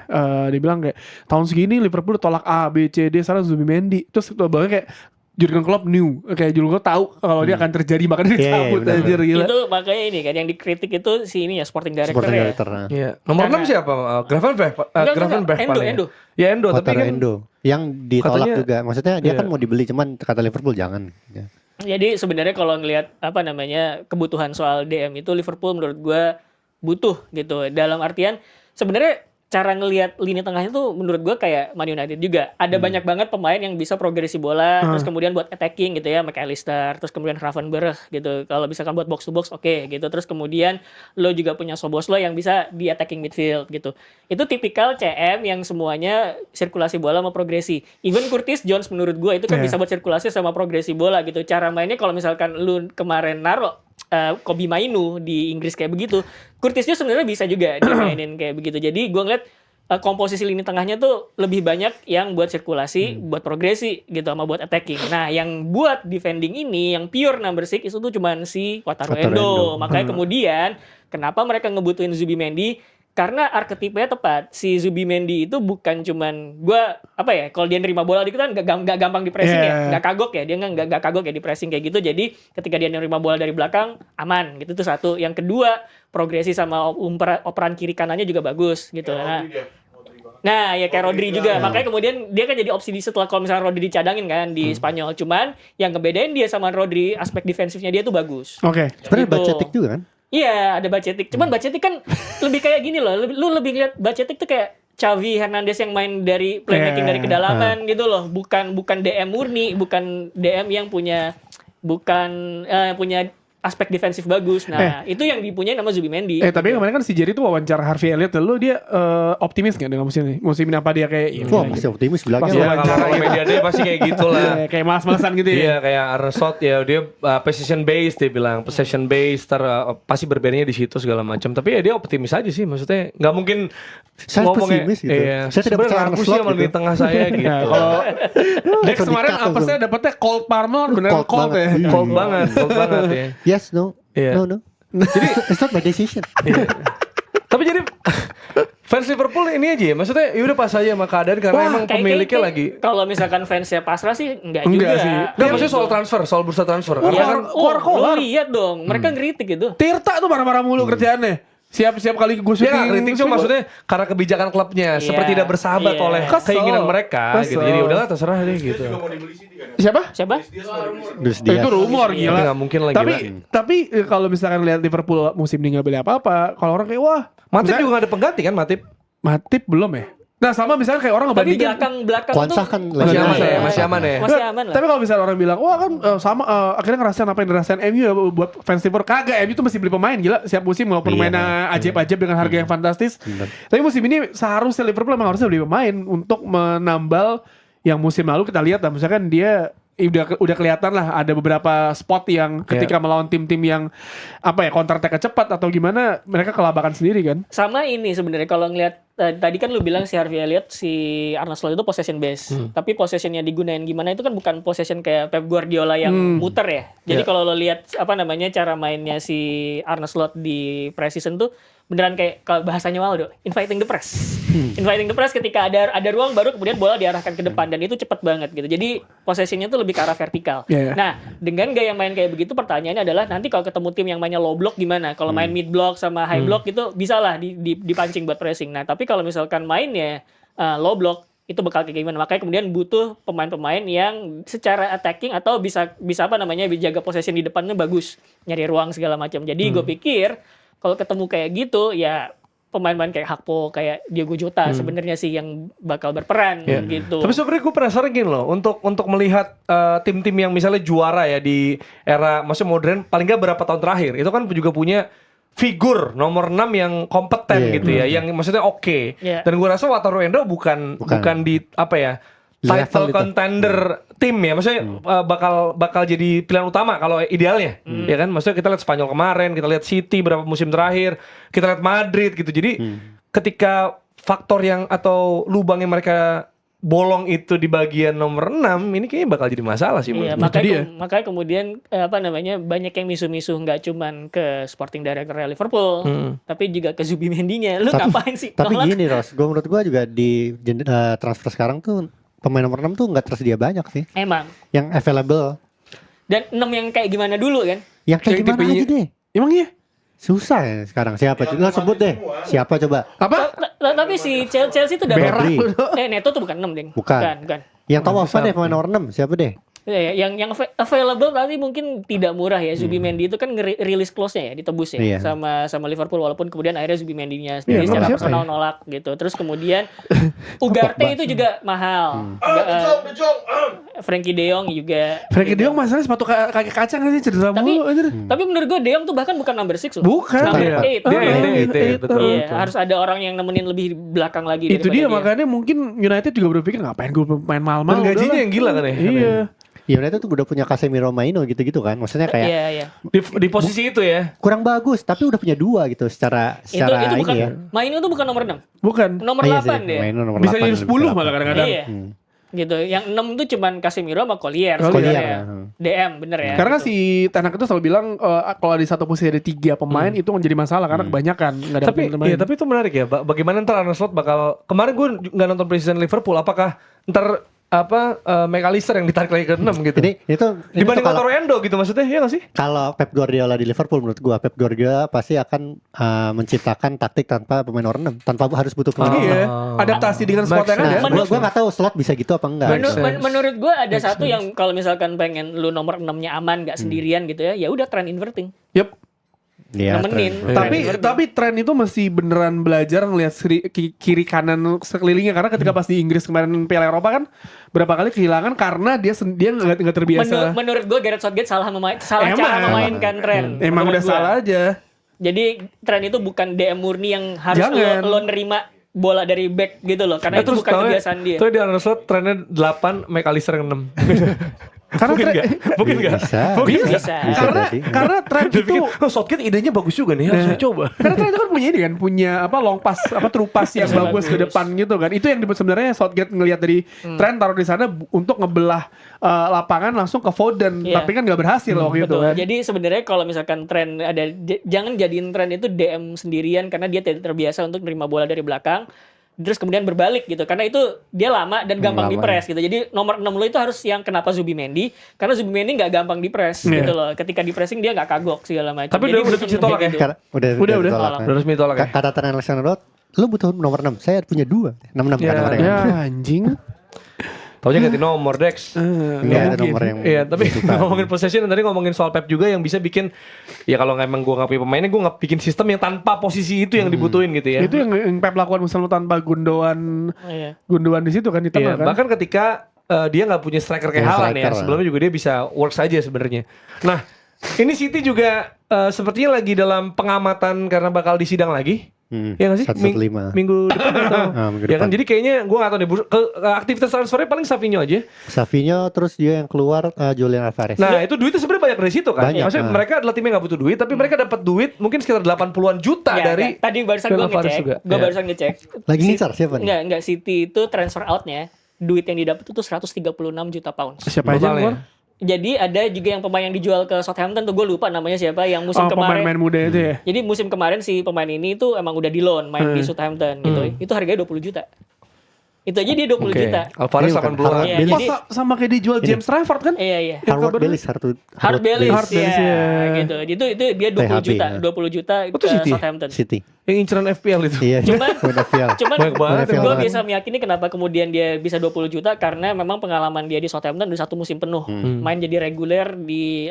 Dia bilang kayak tahun segini Liverpool tolak A, B, C, D, sekarang Zubimendi. Terus bahkan kayak Jurgen Klopp kayak Jurgen Klopp tahu kalau dia akan terjadi makanya Iya, dicabut benar, anjir gila. Itu makanya ini kan yang dikritik itu si ini ya Sporting Director Sporting ya. Director. Nah. Iya. Nomor 6 siapa? Gravenberch. Gravenberch Endo, paling. Endo. Ya Endo, tapi Wataru kan Endo yang ditolak katanya- juga. Maksudnya dia Iya. kan mau dibeli cuman kata Liverpool jangan. Ya. Jadi sebenarnya kalau ngelihat kebutuhan soal DM itu Liverpool menurut gue butuh gitu. Dalam artian sebenarnya cara ngelihat lini tengahnya tuh menurut gue kayak Man United juga. Ada banyak banget pemain yang bisa progresi bola, terus kemudian buat attacking gitu ya, McAllister, terus kemudian Gravenberch gitu. Kalau misalkan buat box to box oke gitu. Terus kemudian lo juga punya Szoboszlai yang bisa di attacking midfield gitu. Itu tipikal CM yang semuanya sirkulasi bola sama progresi. Even Curtis Jones menurut gue itu kan Iya. bisa buat sirkulasi sama progresi bola gitu. Cara mainnya kalau misalkan lu kemarin naro Kobe Mainu di Inggris kayak begitu, Curtis Jones sebenarnya bisa juga dimainin kayak begitu. Jadi gue ngeliat komposisi lini tengahnya tuh lebih banyak yang buat sirkulasi, buat progresi gitu sama buat attacking. Nah, yang buat defending ini yang pure number 6 itu tuh cuman si Wataru Wataru Endo. Endo. Makanya kemudian kenapa mereka ngebutuhin Zubimendi? karena arketipenya tepat. Si Zubimendi itu bukan cuman kalau dia nerima bola dikit kan nggak gampang di pressing ya, nggak kagok ya, dia nggak kagok ya di pressing kayak gitu. Jadi ketika dia nerima bola dari belakang aman gitu, itu satu. Yang kedua, progresi sama operan kiri kanannya juga bagus gitu. Nah, ya kayak Rodri juga. Makanya kemudian dia kan jadi opsi setelah kalau misalnya Rodri dicadangin kan di Spanyol. Cuman yang ngebedain dia sama Rodri, aspek defensifnya dia tuh bagus. Oke. Sebenarnya Gitu. Bacetic juga kan? Iya, ada Bacetic. Cuman Bacetic kan lebih kayak gini loh. Lu lebih lihat Bacetic tuh kayak Xavi Hernandez yang main dari playmaking dari kedalaman gitu loh. Bukan DM murni, bukan DM yang punya aspek defensif bagus. Nah, itu yang dipunyai nama Zubimendi. Tapi kemarin kan si Jerry tuh wawancara Harvey Elliott, lalu dia optimis nggak dengan musim ini? Musim ini apa dia kayak Wah, masih optimis bilangnya. Masih Iya, wawancara kalau media dia pasti kayak gitu lah. kayak malas-malasan gitu ya. Iya, kayak Arne Slot ya, dia possession based, dia bilang possession based, pasti berbedanya di situ segala macam. Tapi ya dia optimis aja sih, maksudnya nggak mungkin Saya pesimis gitu. Iya, Saya tidak percaya Arne sih Slot sama gitu. di tengah saya gitu. Nah, kalau Dex Atau kemarin di-cut apa langsung. sih dapetnya Cold Palmer, beneran cold ya. banget. Cold banget ya. Yes, no. Iya. No. Jadi it's not my decision. Tapi jadi fans Liverpool ini aja ya, maksudnya ya udah pas aja sama keadaan karena emang pemiliknya lagi. Kalau misalkan fansnya pasrah sih enggak Enggak juga. sih. Nggak, maksudnya soal transfer, soal bursa transfer. Oh, Karena kan keluar. Lu lihat dong, mereka ngeritik gitu. Tirta tuh marah-marah mulu kerjaannya. Siap kali gue dia syuting. nggak kritik cuma maksudnya karena kebijakan klubnya Iya, seperti tidak bersahabat iya. oleh Kesel. keinginan mereka gitu. Kesel. Jadi udahlah terserah deh Dia gitu. juga mau dibeli City kan? Siapa? Siapa? Dia mau dibeli City. Luis Itu Diaz. rumor Tapi gila. nggak mungkin lah Tapi kalau misalkan lihat Liverpool musim ini nggak beli apa-apa, kalau orang kayak wah, Matip misalnya- juga nggak ada pengganti kan Matip belum ya. Nah sama misalnya kayak orang Tapi ngebandingin. belakang Kuansa tuh kan masih aman lagi- ya, masih aman ya. Masih aman lah. Tapi kalau misalnya orang bilang, wah kan sama akhirnya ngerasain apa yang dirasain MU ya buat fans Liverpool. Kagak, MU tuh mesti beli pemain gila setiap musim walaupun Iya, mainnya ajaib-ajaib dengan harga yang fantastis. Bener. Tapi musim ini seharusnya Liverpool memang harusnya beli pemain untuk menambal yang musim lalu kita lihat lah. Misalkan dia udah kelihatan lah ada beberapa spot yang ketika melawan tim-tim yang counter attack cepat atau gimana mereka kelabakan sendiri kan. Sama ini sebenarnya kalau ngelihat tadi kan lu bilang si Harvey Elliott, si Arne Slot itu possession base. Tapi possessionnya digunain gimana itu kan bukan possession kayak Pep Guardiola yang muter ya. Jadi kalau lo lihat cara mainnya si Arne Slot di pre-season tuh beneran kayak kalau bahasanya Waldo, inviting the press. Inviting the press ketika ada ruang baru kemudian bola diarahkan ke depan dan itu cepet banget gitu. Jadi possessionnya tuh lebih ke arah vertikal. Yeah. Nah, dengan gaya main kayak begitu pertanyaannya adalah nanti kalau ketemu tim yang mainnya low block gimana? Kalau main mid block sama high block gitu bisa lah dipancing buat pressing. Nah, tapi kalau misalkan mainnya low block itu bakal kayak gimana? Makanya kemudian butuh pemain-pemain yang secara attacking atau bisa jaga possession di depannya bagus, nyari ruang segala macam. Jadi gue pikir kalau ketemu kayak gitu ya pemain-pemain kayak Hakpo, kayak Diogo Jota sebenarnya sih yang bakal berperan gitu. Tapi sebenarnya gue penasaran gini loh, untuk melihat tim-tim yang misalnya juara ya di era maksudnya modern paling nggak berapa tahun terakhir itu kan juga punya figur nomor 6 yang kompeten gitu ya, yang maksudnya oke. Iya. Dan gue rasa Wataru Endo bukan di Level title itu. contender tim ya, maksudnya bakal jadi pilihan utama kalau idealnya, ya kan? Maksudnya kita lihat Spanyol kemarin, kita lihat City berapa musim terakhir, kita lihat Madrid gitu. Jadi ketika faktor yang atau lubang yang mereka bolong itu di bagian nomor 6 ini kayaknya bakal jadi masalah sih Iya, menurut gue. makanya kemudian banyak yang misu-misu nggak cuman ke sporting director Liverpool, tapi juga ke Zubimendi-nya. Lu ngapain sih? Tapi Nolak? gini Ros, menurut gue juga di transfer sekarang tuh pemain nomor 6 tuh nggak tersedia banyak sih. Emang. Yang available. Dan 6 yang kayak gimana dulu kan? Yang kayak gimana tipenya- aja deh. Emang iya? Susah ya sekarang. Siapa? Lo sebut deh. Siapa coba? Apa? Tapi si Chelsea itu udah Berak. Rodri. Neto tuh bukan 6 deh. Bukan. Bukan. Yang tahu apa deh pemain nomor 6? Siapa deh? Ya, yang available tadi mungkin tidak murah ya. Zubimendi itu kan rilis clause-nya ya, ditebus ya Iya. sama Liverpool walaupun kemudian akhirnya Zubimendi-nya sendiri Iya, secara siapa personal ya? nolak gitu. Terus kemudian Ugarte itu juga mahal. De Jong. Frankie De Jong juga. Frankie De Jong masalahnya sepatu kaki kacang sih cedera Tapi mulu anjir. tapi menurut gue De Jong tuh bahkan bukan number 6 loh. Bukan. Number Iya. 8. Dia betul. Iya, harus ada orang yang nemenin lebih belakang lagi Itu daripada dia makanya mungkin United juga berpikir ngapain gue main mahal-mahal. Dan gajinya udahlah. yang gila kan ya. Iya. Ya United tuh udah punya Casemiro Maino gitu-gitu kan. Maksudnya kayak Iya, iya. Di posisi itu ya. kurang bagus tapi udah punya 2 gitu secara Itu bukan ini ya. Maino tuh bukan nomor 6. Bukan. Nomor Iya 8 sih, deh. Maino nomor Bisa 8, jadi lebih 10 ke malah 8. kadang-kadang. Iya. gitu. Yang 6 tuh cuman Casemiro sama Collier Collier. sebenarnya. DM bener ya. Karena gitu. si Ten Hag itu selalu bilang kalau di satu posisi ada 3 pemain itu menjadi masalah karena kebanyakan nggak ada Tapi iya, tapi itu menarik ya. Bagaimana ntar Arne Slot bakal kemarin gue nggak nonton preseason Liverpool, apakah ntar McAllister yang ditarik lagi ke 6 gitu. Ini tuh Dibanding kalau Otto Endo gitu maksudnya, ya nggak sih? kalau Pep Guardiola di Liverpool, menurut gua Pep Guardiola pasti akan menciptakan taktik tanpa pemain nomor 6, tanpa harus butuh pemain. Iya, adaptasi dengan squad yang ada. Nah, gua nggak tahu Slot bisa gitu apa enggak. Menurut gue ada satu yang kalau misalkan pengen lu nomor 6-nya aman gak sendirian gitu ya udah trend inverting. Yep. Iya, nemenin. tren. Tapi tren itu masih beneran belajar ngelihat kiri kanan sekelilingnya karena ketika pas di Inggris kemarin Piala Eropa kan berapa kali kehilangan karena dia nggak terbiasa. Menurut gue Gareth Southgate salah cara Emang. memainkan tren. Emang udah Menurut gua. salah aja. Jadi tren itu bukan DM murni yang harus Jangan. lo nerima bola dari back gitu loh, karena itu bukan kebiasaan dia. Terus di Arne Slot trennya 8, McAllister yang 6. Karena Mungkin tren- nggak? Mungkin nggak? Bisa. Mungkin nggak? Bisa. Karena tren Dia itu pikir, Southgate idenya bagus juga nih, harus saya coba. karena tren itu kan punya ini kan, punya long pass, true pass yang bagus ke depan gitu kan. Itu yang sebenarnya Southgate ngelihat dari tren taruh di sana untuk ngebelah lapangan langsung ke Foden, Iya. tapi kan nggak berhasil waktu itu Betul. kan. Jadi sebenarnya kalau misalkan tren ada, jangan jadiin tren itu DM sendirian karena dia tidak terbiasa untuk nerima bola dari belakang. Terus kemudian berbalik gitu, karena itu dia lama dan gampang Lama. dipres gitu. Jadi nomor 6 lo itu harus yang kenapa Zubimendi, karena Zubimendi nggak gampang dipres Iya. gitu loh. Ketika di pressing dia nggak kagok segala macam. Tapi Jadi udah butuh ditolak ya? gitu. Udah Udah. ditolak. Udah resmi tolak ya? Kata Trent Alexander-Arnold, lu butuh nomor 6. Saya punya 2. 66 Ya, kan nomornya. Ya anjing. Taunya ganti nomor Dex. Enggak ada nomor yang Iya, tapi disuka. ngomongin possession tadi ngomongin soal Pep juga yang bisa bikin ya kalau emang gue nggak punya pemainnya gue nggak bikin sistem yang tanpa posisi itu yang dibutuhin gitu ya. Itu yang Pep lakukan misalnya tanpa Iya. Gundogan di situ kan di Iya, tengah kan. bahkan ketika dia nggak punya striker kayak Iya, Haaland ya, striker lah. sebelumnya juga dia bisa work saja sebenarnya. Nah, ini City juga sepertinya lagi dalam pengamatan karena bakal disidang lagi. Ya nggak sih? 115. Minggu depan atau? Minggu Ya kan, depan. jadi kayaknya gue nggak tahu nih. Aktivitas transfernya paling Savinho aja. Savinho, terus dia yang keluar Julian Alvarez. Nah, itu duitnya sebenarnya banyak dari situ kan. Banyak, Maksudnya mereka adalah tim yang nggak butuh duit, tapi mereka dapat duit mungkin sekitar 80-an juta Ya, dari enggak. Tadi barusan Julian gue Alvarez ngecek. juga. Gue Ya. barusan ngecek. Lagi ngincar siapa nih? Enggak City itu transfer outnya duit yang didapat itu 136 juta pounds. Siapa aja yang Totalnya. keluar? Jadi ada juga yang pemain yang dijual ke Southampton tuh gue lupa namanya siapa yang musim kemarin. Pemain-pemain muda itu ya. Jadi musim kemarin si pemain ini tuh emang udah di loan main di Southampton gitu. Itu harganya 20 juta. Itu aja dia 20 Oke. juta. Alvarez Ini bukan 80-an. Harvard Iya, Bellis. jadi Sama kayak dijual James Trafford kan? iya. Harvard Bellis, Hard Bellis Hard Bellis, ya, ya. gitu. Itu dia 20 THB, juta, ya. 20 juta Itu ke City? Southampton. City. Yang inceran FPL itu. Iya. Cuman- FPL. Cuman Banyak banget, gue banget. bisa meyakini kenapa kemudian dia bisa 20 juta karena memang pengalaman dia di Southampton di satu musim penuh main jadi reguler di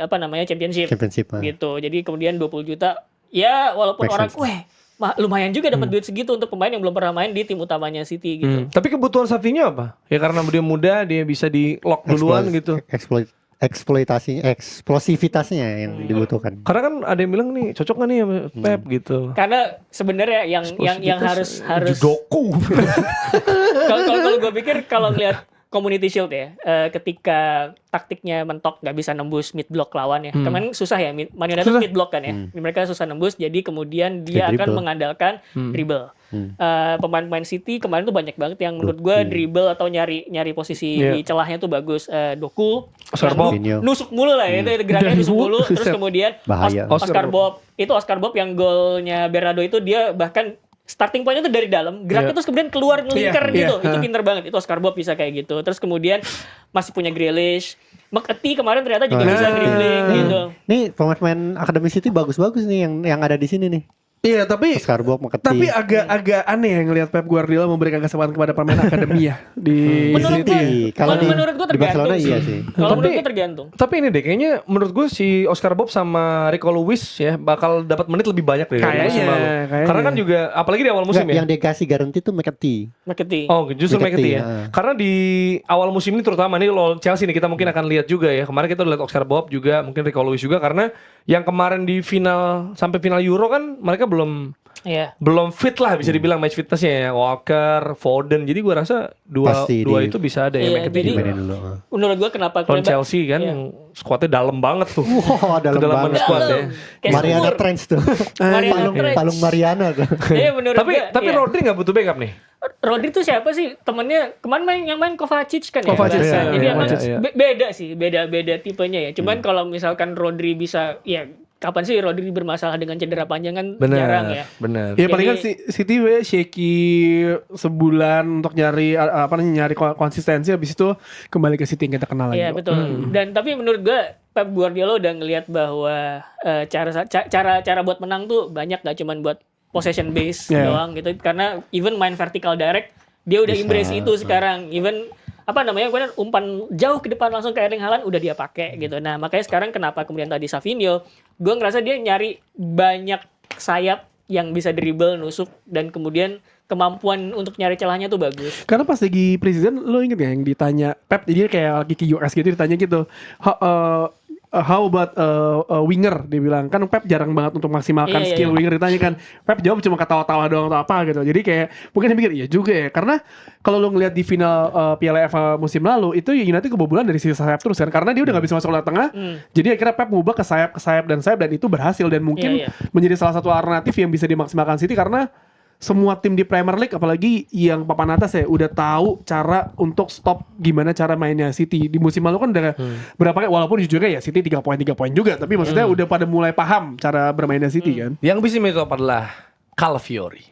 championship. Championship. Gitu. Jadi kemudian 20 juta ya walaupun Make orang sense. lumayan juga dapat duit segitu untuk pemain yang belum pernah main di tim utamanya City gitu. Tapi kebutuhan Savinho apa? Ya karena dia muda, dia bisa di lock duluan gitu. Eksplosivitasnya yang dibutuhkan. Karena kan ada yang bilang nih cocok gak nih sama Pep gitu. Karena sebenarnya yang harus Judoku. kalau gue pikir kalau ngelihat Community Shield ya, ketika taktiknya mentok nggak bisa nembus mid block lawan ya. Kemarin susah ya, Man United mid block kan ya. Mereka susah nembus, jadi kemudian dia akan dribble. mengandalkan dribble. Pemain-pemain City kemarin tuh banyak banget yang menurut gue dribble atau nyari posisi Iya. di celahnya tuh bagus. Doku, Oscar yang Bob. nusuk mulu lah ya, itu geraknya nusuk mulu. Terus Buset. kemudian Bahaya. Oscar Bob, itu Oscar Bob yang golnya Bernardo itu dia bahkan starting point itu dari dalam, geraknya Iya. terus kemudian keluar ngelingkar Iya, gitu. iya. Itu pinter banget. Itu Oscar Bob bisa kayak gitu. Terus kemudian masih punya Grealish. McAtee kemarin ternyata juga bisa dribbling gitu. Nih pemain-pemain Akademi City bagus-bagus nih yang ada di sini nih. Iya, tapi Oscar Bob, tapi McAtee. agak aneh ya ngelihat Pep Guardiola memberikan kesempatan kepada pemain akademi ya di Menurut City. gue- Kalau di, menurut gue di Barcelona tergantung iya sih. sih. Kalau Tapi- menurut gue tergantung. Tapi ini deh, kayaknya menurut gue si Oscar Bob sama Rico Lewis ya bakal dapat menit lebih banyak dari Kayaknya, musim lalu. kayaknya. Karena kan juga apalagi di awal musim Nggak, ya. yang dikasih garansi tuh McAtee. McAtee. Oh, justru McAtee ya. McAtee, Karena di awal musim ini terutama nih lo Chelsea nih kita mungkin akan lihat juga ya. Kemarin kita udah lihat Oscar Bob juga, mungkin Rico Lewis juga karena yang kemarin di final sampai final Euro kan mereka belum Iya. belum fit lah bisa dibilang match fitnessnya ya. Walker, Foden. Jadi gue rasa dua Pasti itu bisa ada Iya, yang jadi Dimainin dulu. menurut gua kenapa lawan Klopp- Chelsea kan Iya. yang squadnya dalam banget tuh. Wah, dalam Kedalaman banget. squad ya. Dalam. Kayak Mariana sumur. Trench tuh. Mariana Palung, Trench. palung Mariana tuh. Iya menurut Tapi gua, iya. Rodri nggak butuh backup nih. Rodri tuh siapa sih? Temennya kemarin yang main Kovacic kan ya? Kovacic, bahasa. iya, Jadi iya, emang iya. beda sih, beda tipenya ya. Cuman kalau misalkan Rodri bisa, ya kapan sih Rodri bermasalah dengan cedera panjang kan jarang ya. Bener. Ya paling kan Jadi- City shaky sebulan untuk nyari nyari konsistensi, habis itu kembali ke City yang kita kenal lagi. Iya betul. Dan tapi menurut gua Pep Guardiola udah ngelihat bahwa cara buat menang tuh banyak, gak cuman buat possession base Yeah. doang gitu. Karena even main vertical direct dia udah embrace itu sekarang. Even gue umpan jauh ke depan langsung ke Erling Haaland udah dia pakai gitu. Nah, makanya sekarang kenapa kemudian tadi Savinho, gue ngerasa dia nyari banyak sayap yang bisa dribble, nusuk, dan kemudian kemampuan untuk nyari celahnya tuh bagus. Karena pas lagi preseason lo inget gak yang ditanya Pep, jadi kayak lagi ke US gitu ditanya gitu, how about winger, dia bilang kan Pep jarang banget untuk maksimalkan Iya, skill iya. winger, ditanya kan Pep jawab cuma ketawa-tawa doang atau apa gitu. Jadi kayak mungkin dia mikir iya juga ya, karena kalau lo ngeliat di final Piala FA musim lalu itu United kebobolan dari sisi sayap terus kan, karena dia udah gak bisa masuk ke tengah. Jadi akhirnya Pep ngubah ke sayap dan itu berhasil, dan mungkin Iya, iya. menjadi salah satu alternatif yang bisa dimaksimalkan City, karena semua tim di Premier League apalagi yang papan atas ya udah tahu cara untuk stop gimana cara mainnya City. Di musim lalu kan udah berapa kali, walaupun jujurnya ya City 3 poin juga, tapi maksudnya udah pada mulai paham cara bermainnya City kan. Yang bisa itu adalah Calafiori.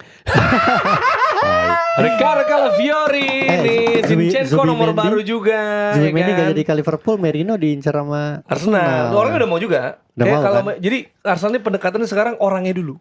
Riccardo Calafiori nih, Zinchenko nomor Zubimendi. baru juga. Zubimendi ya kan? gak jadi ke Liverpool, Merino diincar sama Arsenal. Orangnya udah mau juga. Udah Kayak mau, kalau kan? jadi Arsenal ini pendekatannya sekarang orangnya dulu.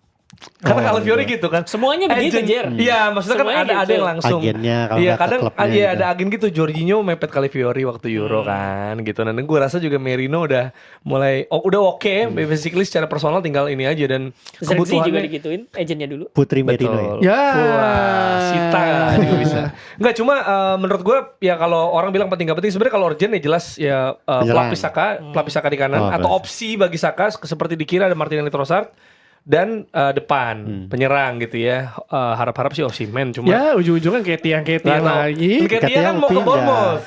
Karena Calafiori gitu kan. Semuanya begitu, Agent. Jer. Iya, maksudnya Semuanya kan ada gitu. yang langsung. Agennya kalau Iya, nggak ke kadang klubnya iya gitu. ada agen gitu. Jorginho mepet Calafiori waktu Euro kan gitu. Dan gue rasa juga Merino udah mulai udah oke, basically secara personal tinggal ini aja, dan Zirkzee juga kebutuhannya digituin agentnya dulu. Putri Merino ya. betul. Ya. Wah, Sita juga bisa. Enggak, cuma menurut gue ya kalau orang bilang penting gak penting, sebenarnya kalau urgent ya jelas ya Penyerang. pelapis Saka di kanan, Oh, atau bagus. opsi bagi Saka seperti dikira ada Martinelli, Trossard, dan depan penyerang gitu ya. Harap-harap sih Osimhen, cuma Ya ujung-ujungnya kayak tiang nggak tahu. lagi. Nketiah Nketiah kan mau mau ke pindah. Bournemouth.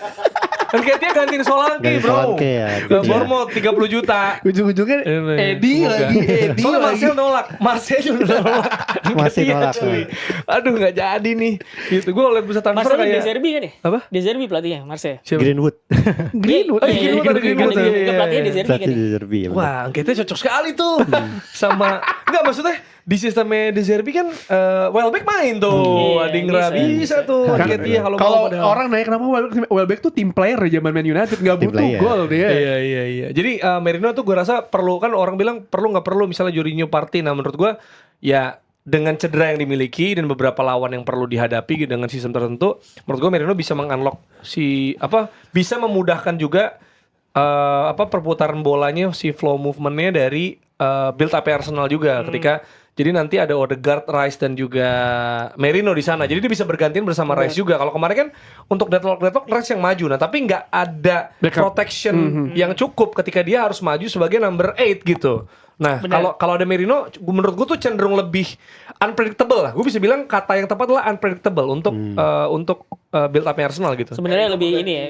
Nketiah gantiin Solanke, Gantiin bro. Solanke ya, Ke Nketiah. Bournemouth 30 juta. Ujung-ujungnya Edi Semoga. lagi, Edi Soalnya lagi. Marcel nolak. Marcel juga nolak. Masih Nketiah, nolak, cuy. ya. Aduh nggak jadi nih. Gitu. Gue liat bisa transfer Marcel kayak De Zerbi kan ya? apa? De Zerbi pelatihnya, Marcel. Siapa? Greenwood. Greenwood. Oh, iya, Greenwood ada Greenwood. Kan Iya, iya, pelatihnya iya. De Zerbi kan Berarti ya? di Derby ya. benar. Wah, Nketiah cocok sekali tuh. Sama enggak, maksudnya di sistemnya De Zerbi kan Welbeck main tuh. Iya, Adingra bisa. bisa tuh. Kan Nketiah kalau Kalau mau padahal. orang nanya kenapa Welbeck tuh tim player zaman Man United, nggak Tim butuh player. gol dia. Iya. Jadi Merino tuh gue rasa perlu, kan orang bilang perlu nggak perlu misalnya Jorginho Partey. Nah menurut gue ya dengan cedera yang dimiliki dan beberapa lawan yang perlu dihadapi dengan sistem tertentu, menurut gue Merino bisa mengunlock bisa memudahkan juga perputaran bolanya, si flow movementnya dari build up Arsenal juga ketika. Jadi nanti ada Odegaard, Rice, dan juga Merino di sana. Jadi dia bisa bergantian bersama Rice juga. Kalau kemarin kan untuk deadlock Rice yang maju. Nah tapi nggak ada Backup. protection yang cukup ketika dia harus maju sebagai number 8 gitu. Nah Benar. kalau ada Merino, menurut gue tuh cenderung lebih unpredictable lah. Gue bisa bilang kata yang tepat adalah unpredictable untuk build up Arsenal gitu. Sebenarnya lebih ini ya.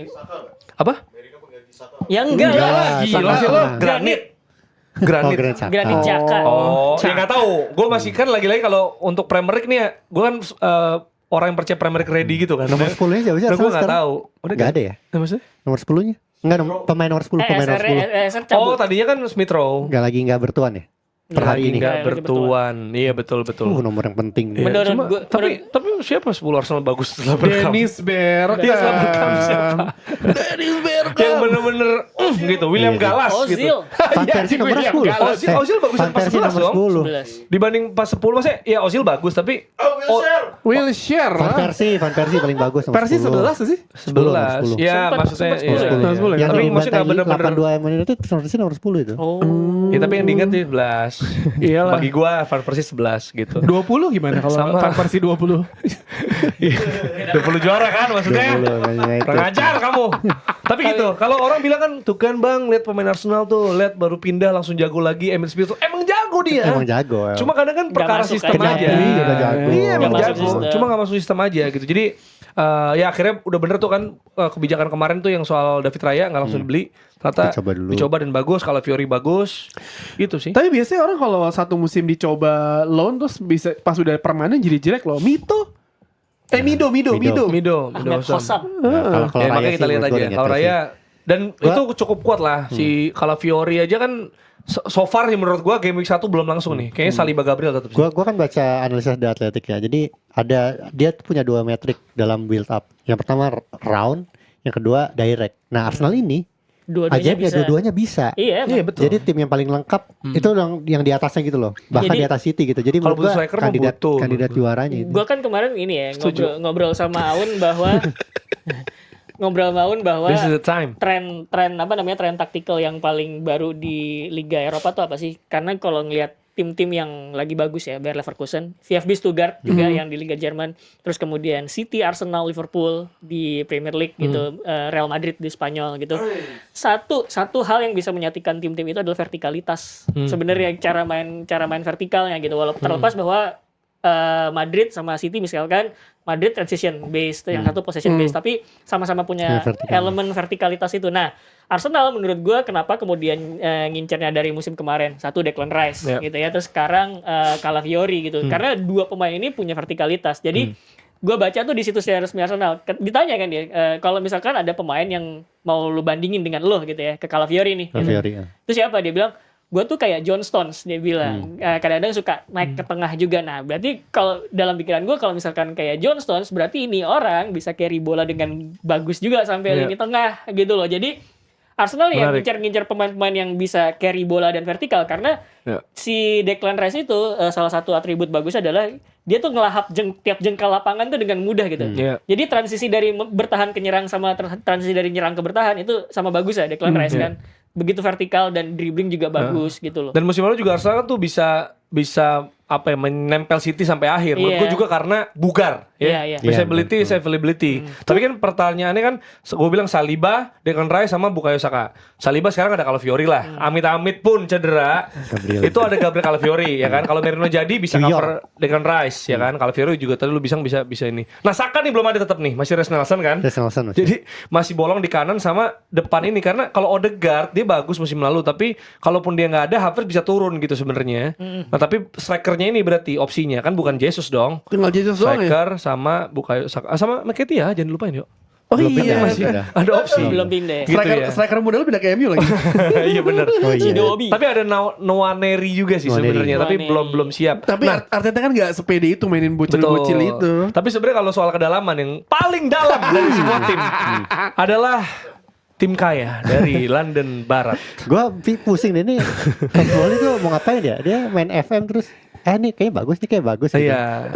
Apa? Ya enggak Enggak lah. lah, Gila Saka sih lo, mah. Granit. Oh, Granit. Granit Xhaka. Granit Xhaka. Oh, ya nggak tahu. Gue masih kan lagi-lagi kalau untuk Premier League nih ya, gue kan orang yang percaya Premier League ready gitu kan. Nomor 10-nya siapa sih Nah, gue Arsenal nggak sekarang? tahu. Udah Nggak ada ya? Maksudnya? Nomor 10-nya? Enggak, pemain nomor 10, pemain nomor 10. SR Oh, cabut. tadinya kan Smith Rowe. Nggak bertuan ya? Per hari ini. Nggak Nggak bertuan. Iya betul. Nomor yang penting. Iya, Menurut cuma, gua- tapi siapa 10 Arsenal bagus setelah Bergkamp? Dennis Bergkamp. Iya, setelah Bergkamp siapa? Dennis Bergkamp. Yang bener-bener gitu, William Iya sih. Galas gitu. Ozil. Van Persie nomor William 10. Gallas. Ozil bagusan Van pas Persie 11 nomor dong. 10. 11. Dibanding pas 10 maksudnya ya Ozil bagus tapi Wilshere. Van Persie paling bagus nomor Persie 11 sih. 11. 10. Ya Sempat maksudnya 10 iya, ya. iya. Sempat 10 ya. Yang Tapi maksudnya nggak dibantai bener-bener 82 Man United Persie nomor 10 itu. Oh. Ya, tapi yang diingat sih 11. Iyalah. Bagi gua Van Persie 11 gitu. 20 gimana kalau Sama. Van Persie 20? 20 juara kan maksudnya. 20 Man United. Kurang ajar kamu. Tapi gitu, kalau orang bilang kan tuh kan Bang, lihat pemain Arsenal tuh, lihat baru pindah langsung jago lagi, Emil Smith Rowe. Emang jago jago dia. Emang jago. Cuma kadang kan perkara masuk sistem aja. aja. Gnabry juga jago. Iya emang Nggak masuk jago. sistem. Cuma nggak masuk sistem aja gitu. Jadi ya akhirnya udah bener tuh kan kebijakan kemarin tuh yang soal David Raya nggak langsung dibeli. Ternyata Dicoba dulu. dicoba dan bagus. Kalau Fiori bagus, gitu sih. Tapi biasanya orang kalau satu musim dicoba loan terus bisa pas udah permanen jadi jelek loh. Mido. Mido Ahmed Hossam. Hossam. Nah, kalau Ya, Raya makanya sih kita lihat menurut gua aja. udah Kalau nyata Raya dan Gua- itu cukup kuat lah. Si kalau Fiori aja kan so far sih menurut gua game week 1 belum langsung nih. Kayaknya Saliba Gabriel tetap sih. Gua kan baca analisis The Athletic ya. Jadi dia tuh punya 2 metrik dalam build up. Yang pertama round, yang kedua direct. Nah, Arsenal ini Dua-duanya ajaibnya bisa. dua-duanya bisa. Iya, Iya emang. betul. Jadi tim yang paling lengkap itu yang di atasnya gitu loh. Bahkan Jadi- di atas City gitu. Jadi Kalau menurut gua butuh striker mah kandidat butuh. juaranya itu. Gue kan kemarin ini ya Setuju. ngobrol sama Aun bahwa This is the time. tren tren taktikal yang paling baru di Liga Eropa tuh apa sih? Karena kalau ngelihat tim-tim yang lagi bagus ya, Bayer Leverkusen, VfB Stuttgart juga yang di Liga Jerman, terus kemudian City, Arsenal, Liverpool di Premier League gitu, Real Madrid di Spanyol gitu. Satu hal yang bisa menyatikan tim-tim itu adalah vertikalitas. Sebenarnya cara main vertikalnya gitu. Walaupun terlepas bahwa Madrid sama City misalkan Madrid transition based, yang satu possession based, tapi sama-sama punya Ya, vertikal. elemen vertikalitas itu. Nah, Arsenal menurut gue kenapa kemudian ngincernya dari musim kemarin, satu Declan Rice Ya. gitu ya, terus sekarang Calafiori gitu, karena dua pemain ini punya vertikalitas. Jadi gue baca tuh di situs resmi Arsenal, ditanya kan dia, kalau misalkan ada pemain yang mau lu bandingin dengan lo gitu ya, ke Calafiori nih, gitu. Fiori, ya. Terus siapa? Dia bilang, gue tuh kayak John Stones, dia bilang. Kadang-kadang suka naik ke tengah juga. Nah, berarti kalau dalam pikiran gue, kalau misalkan kayak John Stones, berarti ini orang bisa carry bola dengan bagus juga sampai Iya. lini tengah gitu loh. Jadi Arsenal ya Menarik. ngincar-ngincar pemain-pemain yang bisa carry bola dan vertikal, karena Ya. si Declan Rice itu salah satu atribut bagus adalah dia tuh ngelahap tiap jengkal lapangan tuh dengan mudah gitu. Iya. Jadi transisi dari bertahan ke nyerang sama transisi dari nyerang ke bertahan itu sama bagus ya Declan Rice kan. Begitu vertikal dan dribbling juga bagus gitu loh. Dan musim lalu juga Arsenal kan tuh bisa apa ya, menempel City sampai akhir. Menurut Iya. gue juga karena bugar ya. Iya, iya. Visibility, availability. Tapi kan pertanyaannya kan gue bilang Saliba, Declan Rice sama Bukayo Saka. Saliba sekarang ada Calafiori lah. Amit-amit pun cedera. Gabriel. Itu ada Gabriel Calafiori ya kan. Kalau Merino jadi bisa Junior. cover Declan Rice ya kan. Calafiori juga tadi lu bisa ini. Nah, Saka nih belum ada tetap nih, masih Reiss Nelson kan. Reiss Nelson masih. Jadi masih bolong di kanan sama depan ini, karena kalau Odegaard dia bagus musim lalu, tapi kalaupun dia nggak ada Havertz bisa turun gitu sebenarnya. Nah tapi strikernya ini berarti opsinya kan bukan Jesus dong. Tinggal Jesus doang ya. Striker sama Bukayo Saka sama Nketiah, jangan lupain yuk. Oh Belum iya. pindah, Masih pindah. ada opsi. Belum pindah. Gitu Striker, ya. striker muda lu pindah ke MU lagi. Iya benar. Oh iya. Dobi. Tapi ada Nwaneri juga sih Nwaneri. sebenarnya, tapi Nwaneri. belum siap. Tapi Arteta kan gak sepede itu mainin bocil-bocil itu. Tapi sebenarnya kalau soal kedalaman yang paling dalam dari semua tim adalah tim kaya dari London Barat. Gua pusing deh nih. Todd Bowley tuh mau ngapain ya? Dia main FM terus nih kayak bagus gitu. Iya.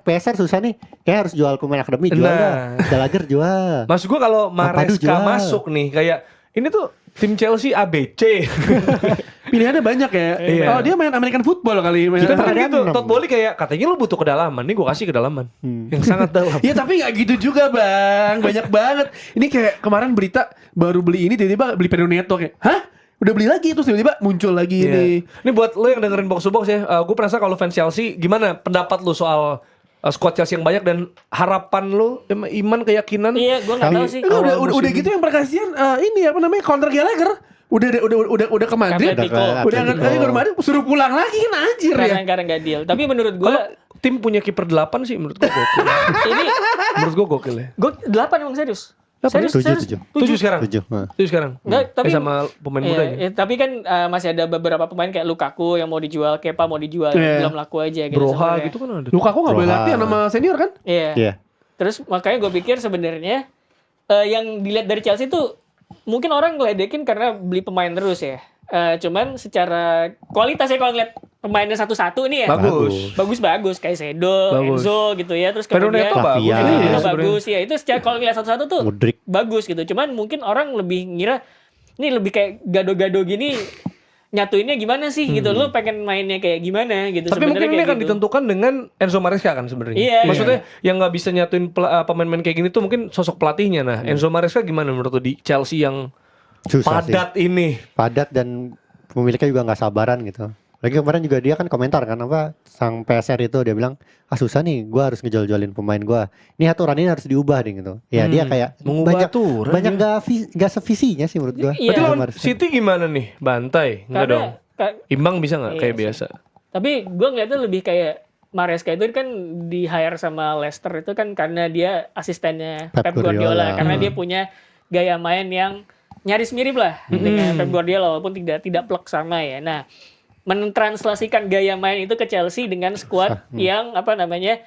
PSR susah nih. Kayak harus jual pemain akademi, jual Nah. dah. Gallagher jual. Maksud gua kalau Papadu Maresca jual. masuk nih kayak ini tuh tim Chelsea ABC. Pilihannya banyak ya. Iya. Oh dia main American football kali. Main Kita kan ada gitu. 6. Todd Bowley kayak katanya lu butuh kedalaman. Nih gua kasih kedalaman yang sangat dalam. Ya tapi gak gitu juga bang. Banyak banget. Ini kayak kemarin berita baru beli ini tiba-tiba beli Pedro Neto kayak, hah? Udah beli lagi terus tiba-tiba muncul lagi Iya. ini. Ini buat lo yang dengerin box to box ya. Gue penasaran kalau fans Chelsea gimana pendapat lo soal squad Chelsea yang banyak dan harapan lo, iman, keyakinan. Iya, gue nggak tahu sih. Udah, Awal udah musim gitu yang perkasian ini apa namanya counter Gallagher. Udah ke Madrid. Atletico. Udah ke Madrid suruh pulang lagi kan anjir ya. Karena nggak deal. Tapi menurut gue Kalau tim punya kiper 8 sih menurut gue gokil. ini Menurut gue gokil ya. gue 8 emang serius. Serius, Tujuh, serius. tujuh. 7 sekarang. 7. 7 sekarang. Nggak, tapi sama pemain Iya, mudanya. tapi kan masih ada beberapa pemain kayak Lukaku yang mau dijual, Kepa mau dijual, Iya. belum laku aja gitu. Broha sebenarnya. gitu kan ada. Lukaku gak boleh Roha. latihan sama senior kan? Iya. Iya. Terus makanya gue pikir sebenarnya yang dilihat dari Chelsea tuh mungkin orang ngeledekin karena beli pemain terus ya. Cuman secara kualitas ya kalau ngeliat pemainnya satu-satu nih ya. Bagus kayak Sedo, Bagus. Enzo gitu ya. Terus Pedro kemudian Neto bagus. Lavia. Iya, Pedro sebenarnya. bagus ya. Itu secara kalau ngeliat satu-satu tuh Mudrik. bagus gitu. Cuman mungkin orang lebih ngira ini lebih kayak gado-gado gini nyatuinnya gimana sih gitu. Lu pengen mainnya kayak gimana gitu. Tapi Sebenarnya mungkin ini kayak akan gitu. ditentukan dengan Enzo Maresca kan sebenarnya. Iya. Maksudnya yang nggak bisa nyatuin pemain-pemain kayak gini tuh mungkin sosok pelatihnya. Nah, Enzo Maresca gimana menurut lu di Chelsea yang Susah sih. padat ini? Padat dan pemiliknya juga nggak sabaran gitu. Lagi kemarin juga dia kan komentar kan apa sang PSR itu dia bilang susah nih gue harus ngejol-jolin pemain gue. Ini aturan ini harus diubah deh gitu. Ya dia kayak Mengubah aturan banyak dia. gak sevisinya sih menurut gue. Iya. Berarti lawan City gimana nih? Bantai? Enggak dong. Imbang bisa nggak Iya kayak sih. biasa? Tapi gue ngeliatnya lebih kayak Maresca itu kan di hire sama Leicester itu kan karena dia asistennya Pep Pep Guardiola. Guardiola. Karena dia punya gaya main yang nyaris mirip lah dengan Pep Guardiola walaupun tidak plek sama ya. Nah, mentranslasikan gaya main itu ke Chelsea dengan skuad yang apa namanya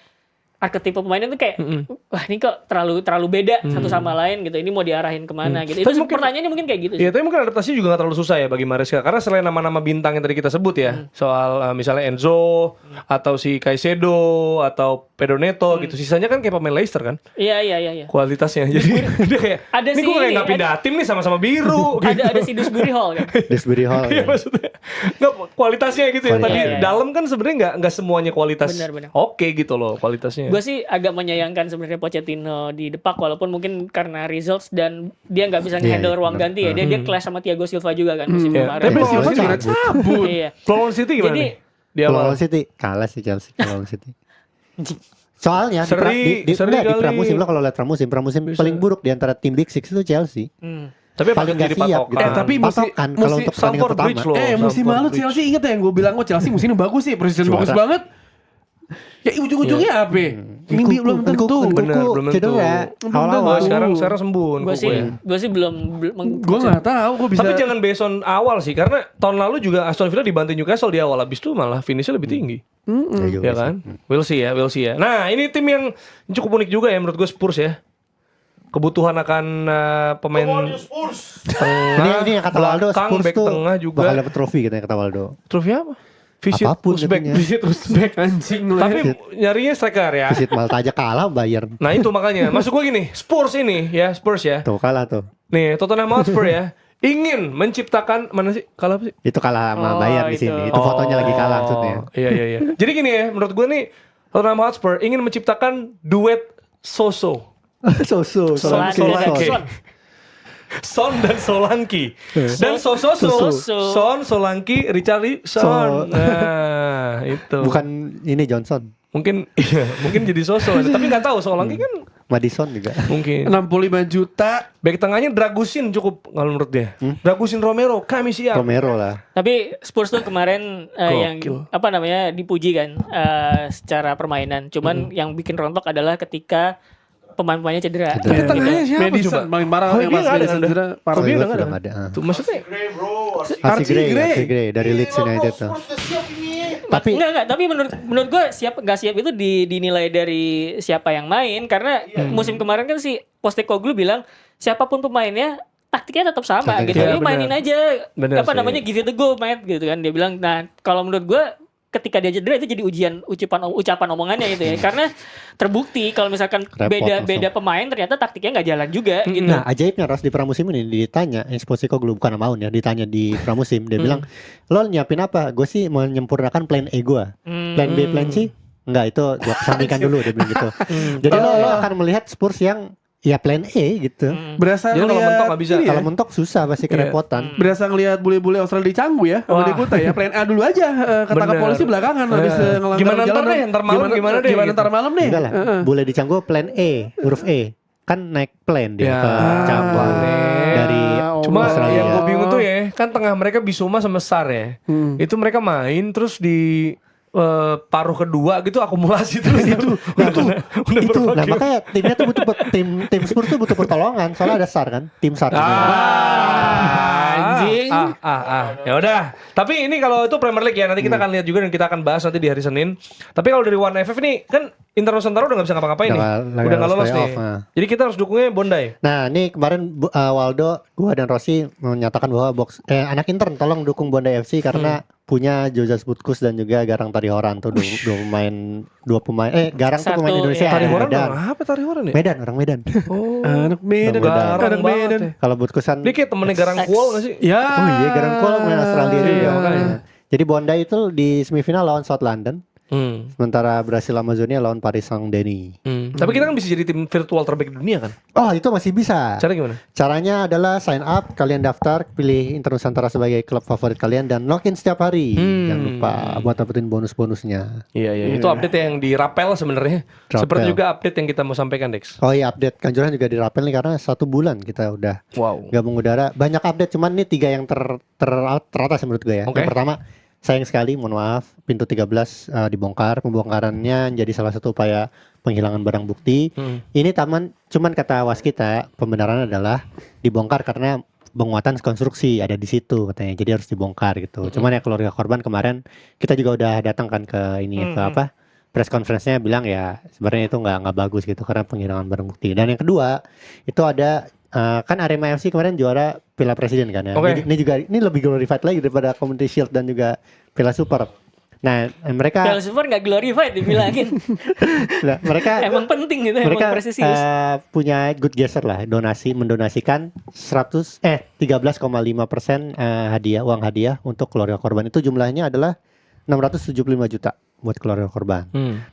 arketipe pemain itu kayak wah ini kok terlalu beda satu sama lain gitu. Ini mau diarahin kemana gitu. Itu Tapi mungkin- pertanyaannya mungkin kayak gitu sih. Iya, tapi mungkin adaptasi juga gak terlalu susah ya bagi Maresca. Karena selain nama-nama bintang yang tadi kita sebut ya, soal misalnya Enzo, atau si Caicedo, atau Pedro Neto gitu. Sisanya kan kayak pemain Leicester kan, Iya. kualitasnya. Jadi dia kayak, Ada ini si gue kayak ini, gak pindah tim nih sama-sama biru. gitu. Ada si Dewsbury Hall kan. Dewsbury Hall. Iya ya. maksudnya nggak kualitasnya gitu ya. Tadi Iya. dalam kan sebenarnya nggak semuanya kualitas. Benar. Oke gitu loh kualitasnya. Gue sih agak menyayangkan sebenarnya Pochettino di depak walaupun mungkin karena results dan dia nggak bisa Iya, handle iya, ruang benar. ganti ya. Dia clash sama Thiago Silva juga kan musim Iya. kemarin. Tapi Tapi Silva Chelsea juga cabut. Iya. Lawan City gimana Jadi- nih? Di Kalau awal. Lawan City kalah sih Chelsea kalau Lawan City. Soalnya Seri di kali. pramusim lo kalau lihat pramusim paling buruk di antara tim Big Six itu Chelsea. Tapi Paling paling jadi nggak siap patokan. gitu. tapi musim- Patokan kalau untuk pertandingan Stamford pertama. Bridge loh. Musim Stamford lalu Bridge. Chelsea inget ya yang gue bilang Chelsea musim ini bagus sih, presiden Juara. bagus banget. Ya ujung-ujungnya apa? Mimpi belum tentu. Bener, belum tentu. Cedera. Oh, Awal-awal. sekarang sembuh. Gue sih belum Gue nggak tahu, gue bisa. Tapi jangan based on awal sih, karena tahun lalu juga Aston Villa dibanting Newcastle di awal, habis itu malah finishnya lebih tinggi. Ya juga Ya sih. kan? We'll see ya. Nah, ini tim yang cukup unik juga ya menurut gue, Spurs ya. Kebutuhan akan pemain Come on, you Spurs. tengah, Ini yang kata Waldo belakang, Spurs back tuh tengah juga. bakal dapet trofi katanya kata Waldo. Trofi apa? Visit Apapun Uzbek, katanya. visit Uzbek. Anjing lu. Tapi nyarinya striker ya. Visit Malta aja kalah Bayern. Nah itu makanya, maksud gue gini, Spurs ya. Tuh kalah tuh. Nih, Tottenham Hotspur ya, ingin menciptakan, mana sih, kalah apa sih? Itu kalah sama Oh, Bayern di itu. sini. Itu fotonya lagi kalah maksudnya. Iya. Jadi gini ya, menurut gue nih, Tottenham Hotspur ingin menciptakan duet Soso. Solanke. Solanke. Son dan Solanke. Dan Soso. Son, Solanke, Richarlison. Nah, itu. Bukan ini Johnson. Mungkin jadi Soso. Tapi nggak tahu Solanke kan Madison juga. mungkin. 65 juta. Back tengahnya Dragusin cukup kalau menurut dia. Dragusin Romero, kami siap. Romero lah. Tapi Spurs tuh kemarin yang Gokil. apa namanya dipuji kan secara permainan. Cuman yang bikin rontok adalah ketika pemain-pemainnya cedera. Tapi tengahnya siapa Madison. coba? Paling parah Oh, yang dia pas nggak ada, Madison kan? cedera. Parah. Oh, dia Sebelum nggak ada. belum ada. Tuh maksudnya Gray bro. Archie Gray. Archie Gray dari Leeds Gila, bro, United tuh. Spurs udah siap ini. Tapi Enggak, tapi menurut gue siap nggak siap itu dinilai dari siapa yang main karena musim kemarin kan si Postecoglou bilang siapapun pemainnya taktiknya tetap sama Taktiknya. gitu. Iya, Ini mainin benar. aja Benar apa sih. namanya give it a go, mate gitu kan. Dia bilang, "Nah, kalau menurut gue ketika dia cedera itu jadi ucapan omongannya gitu ya. Karena terbukti kalau misalkan Repot beda pemain ternyata taktiknya nggak jalan juga gitu. nah ajaibnya Ros di pramusim ini ditanya Postecoglou bukan sama Aun ya, ditanya di pramusim dia bilang, "Lo nyiapin apa?" "Gue sih menyempurnakan plan E gue. Plan B, plan C enggak, itu gua kesampingkan dulu," dia bilang gitu. Jadi lo akan melihat Spurs yang ya plan E gitu. Berasa Jadi kalau mentok nggak bisa. ini ya, Kalau mentok susah pasti kerepotan. berasa ngelihat bule-bule Australia dicanggu ya sama Wah. Dekuta ya. Plan A dulu aja. Kata Bener. polisi belakangan habis ngelanggar Gimana ntar jalan. deh, ntar malam gimana deh, Gimana gitu. ntar malam deh. Enggak lah, boleh dicanggu plan E, huruf E. Kan naik plan dia Ya, ke cabang dari Cuma Australia. yang gue bingung tuh ya, kan tengah mereka Bissouma sama Sar ya. Itu mereka main terus di paruh kedua gitu akumulasi terus itu. Udah itu nah berbagai- makanya timnya tuh butuh tim Spurs tuh butuh pertolongan soalnya ada SAR kan, tim SAR. Anjing. Ya udah. Tapi ini kalau itu Premier League ya, nanti kita akan lihat juga dan kita akan bahas nanti di hari Senin. Tapi kalau dari One FF nih kan Inter Nusantara udah gak bisa ngapa-ngapain nih. Udah gak lolos nih. Jadi kita harus dukungnya Bondi. Nah, ini kemarin Waldo, gua dan Rossi menyatakan bahwa anak intern tolong dukung Bondi FC karena punya Jojas Butkus dan juga Garang Tarihoran tuh dua pemain Garang tuh Satu, pemain Indonesia. ya. Tarihoran Medan. orang apa Tarihoran ya? Medan, orang Medan. Oh. Anak Medan. Garang Anak Medan. ya. Kalau Butkusan Dia kayak temennya Garang Kuol gak sih? Ya. Oh iya, Garang Kual main Australia Iya, juga. makanya. Jadi Bondi itu di semifinal lawan South London. Sementara Brasil Amazonia lawan Paris Saint-Denis. Tapi kita kan bisa jadi tim virtual terbaik di dunia kan? Oh, itu masih bisa. Cara gimana? Caranya adalah sign up, kalian daftar, pilih Inter Nusantara sebagai klub favorit kalian dan login setiap hari. Jangan lupa buat dapetin bonus-bonusnya. Iya. Itu update yang di Rapel sebenarnya. Rapel. Seperti juga update yang kita mau sampaikan, Dex. Oh iya, update Kanjuruhan juga dirapel nih karena 1 bulan kita udah Wow. gabung udara. Banyak update, cuman ini 3 yang teratas menurut gue ya. Oke. Yang pertama, sayang sekali, mohon maaf, pintu 13 dibongkar. Pembongkarannya jadi salah satu upaya penghilangan barang bukti. Ini cuman kata waskita, pembenaran adalah dibongkar karena penguatan konstruksi ada di situ katanya. Jadi harus dibongkar gitu. Cuman ya keluarga korban kemarin kita juga udah datang kan ke ini ke apa? Press conference-nya bilang ya sebenarnya itu nggak bagus gitu karena penghilangan barang bukti. Dan yang kedua, itu ada kan Arema FC kemarin juara Piala Presiden kan ya. Oke. Ini lebih glorified lagi daripada Community Shield dan juga Piala Super. Nah, mereka Piala Super nggak glorified dibilangin. nah, mereka Emang penting gitu, mereka emang presisius. punya good gesture lah, mendonasikan 13,5% uang hadiah untuk keluarga korban. Itu jumlahnya adalah 675 juta buat keluarga korban.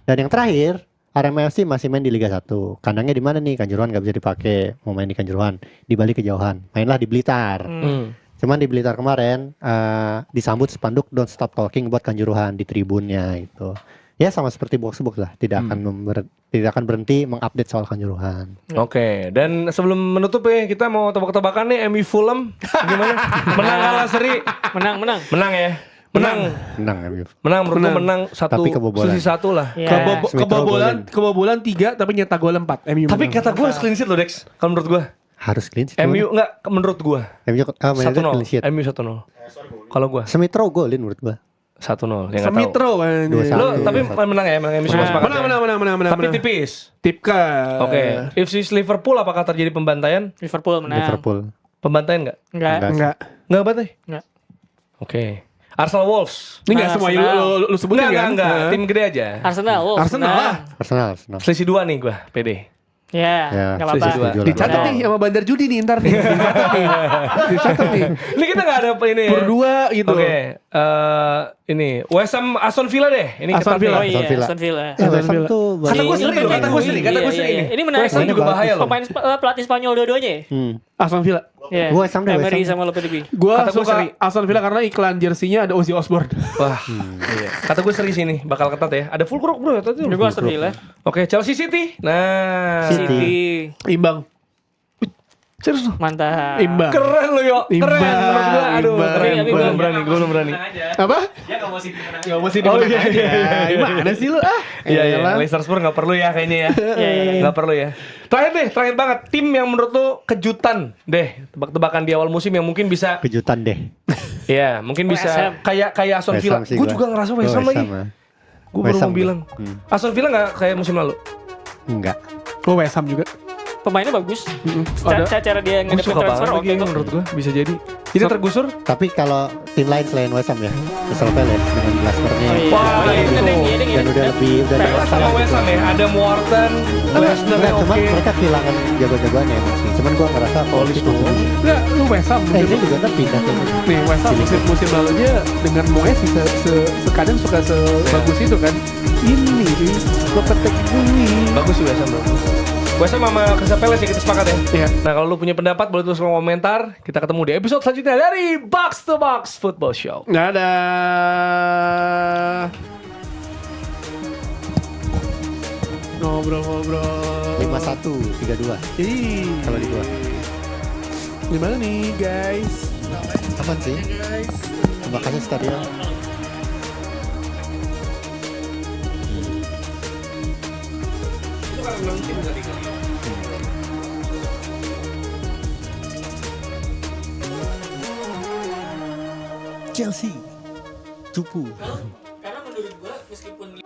Dan yang terakhir, Arema FC masih main di Liga 1. Kandangnya di mana nih? Kanjuruhan nggak bisa dipakai. Mau main di Kanjuruhan, di Bali kejauhan. Mainlah di Blitar. Cuman di Blitar kemarin disambut spanduk Don't Stop Talking buat Kanjuruhan di tribunnya itu. Ya sama seperti box-box lah, tidak akan berhenti mengupdate soal Kanjuruhan. Oke, dan sebelum menutup ya kita mau tebak-tebakan nih MU Fulham gimana? Menang kalah seri? Menang ya. Menang menurut gue menang Tapi kebobolan. selisih 1 lah. Ya. Kebobolan 3 tapi nyetak gol 4. MU Tapi menang. kata gue harus clean sheet loh Dex. Kalau menurut gue Harus clean sheet. MU enggak, menurut gue MU mainnya clean sheet. 1-0. MU 1-0. Kalau gue Semitro golin menurut gua. 1-0 ya nggak tahu. Semitro kan. 2-1. Lo tapi menang ya, menang MU semua sepakat. ya? Menang. Tapi tipis. Tipka. Oke. If this Liverpool apakah terjadi pembantaian? Liverpool menang. Liverpool. Pembantaian enggak? Enggak. Enggak. Enggak bantai? Enggak. Oke. Arsenal Wolves. Ini enggak semua lu sebutin kan? Enggak. Tim gede aja. Arsenal, Wolves. Arsenal lah. menang. Arsenal. Selisih 2 nih gua, PD. Ya, enggak apa-apa. selisih 2. Dicatat Menang. nih sama bandar judi nih ntar nih. Dicatat nih. Ini kita enggak ada apa ini ya. Berdua gitu. Oke. Ini West Ham Aston Villa deh. Ini Aston ketat nih. Villa. Oh iya, Aston Villa. Aston Villa. Ya, West Ham tuh Kata gue seri loh, kata gue seri, kata gue seri ini. Ini menarik West Ham sih. juga bahaya loh. Pemain pelatih Spanyol dua-duanya ya? Aston Villa. Iya. West Ham deh, West Emery Ham. sama Lopetegui. Gue Kata gua suka seri. Aston Villa karena iklan jersinya ada Ozzy Osbourne. Wah. Iya. Kata gue seri sini, bakal ketat ya. Ada Fulkrug bro, tadi. Gue Aston Villa. Oke, Chelsea City. Nah, City. Imbang. serius loh. Mantap. Imbang. Keren lo yo, keren Imbang, menurut gue. Aduh, imbang. keren. Tapi Gue gua- belum berani, gue belum berani. Apa? Dia nggak mau City menang. Gak mesti Oh, dimenang iya, aja. iya, iya. Gimana sih lu? Iya, iya. Elah. Leicester Spurs nggak perlu ya kayaknya ya. Iya. Nggak perlu ya. Terakhir banget. Tim yang menurut lo kejutan deh, tebak-tebakan di awal musim yang mungkin bisa, Kejutan deh. ya mungkin West bisa Ham. kayak Aston West Villa. Ham sih Gue gua. juga ngerasa West Ham West lagi. Ham, ah. Gue baru West mau Ham bilang. Aston Villa nggak kayak musim lalu. Enggak. Gue West Ham juga. Pemainnya bagus. Ada. Cara dia Gue ngedepin suka transfer banget oke lagi kok. menurut gue bisa jadi. Jadi tergusur. Tapi kalau tim lain selain West Ham ya, Crystal Palace dengan Glasner-nya Oh, iya. Wah, Oh, iya, itu. bener deh, iya deh, iya dan deh. udah lebih udah Palace dewasa Sama lah West gitu. Ham ya, ada Morton, Glasner Enggak, cuman oke. mereka kehilangan jago-jagoannya emang sih. Cuman gua ngerasa Polis itu. Enggak, lu West Ham. Ini juga kan pindah tuh. Nih West Ham musim lalu aja dengan Moyes bisa sekadang suka sebagus itu kan. Ini nih Lopetegui. Bagus sih West Ham bro. West Ham sama Crystal Palace ya kita sepakat ya. Iya. Nah kalau lu punya pendapat boleh tulis kolom komentar. Kita ketemu di episode selanjutnya dari Box to Box Football Show. Nggak ada. Ngobrol-ngobrol. 5-1, 3-2 Ih, kalau di gua. gimana nih guys? Aman sih. Makanya stadion. Chelsea. Cupu. Karena menurut gua meskipun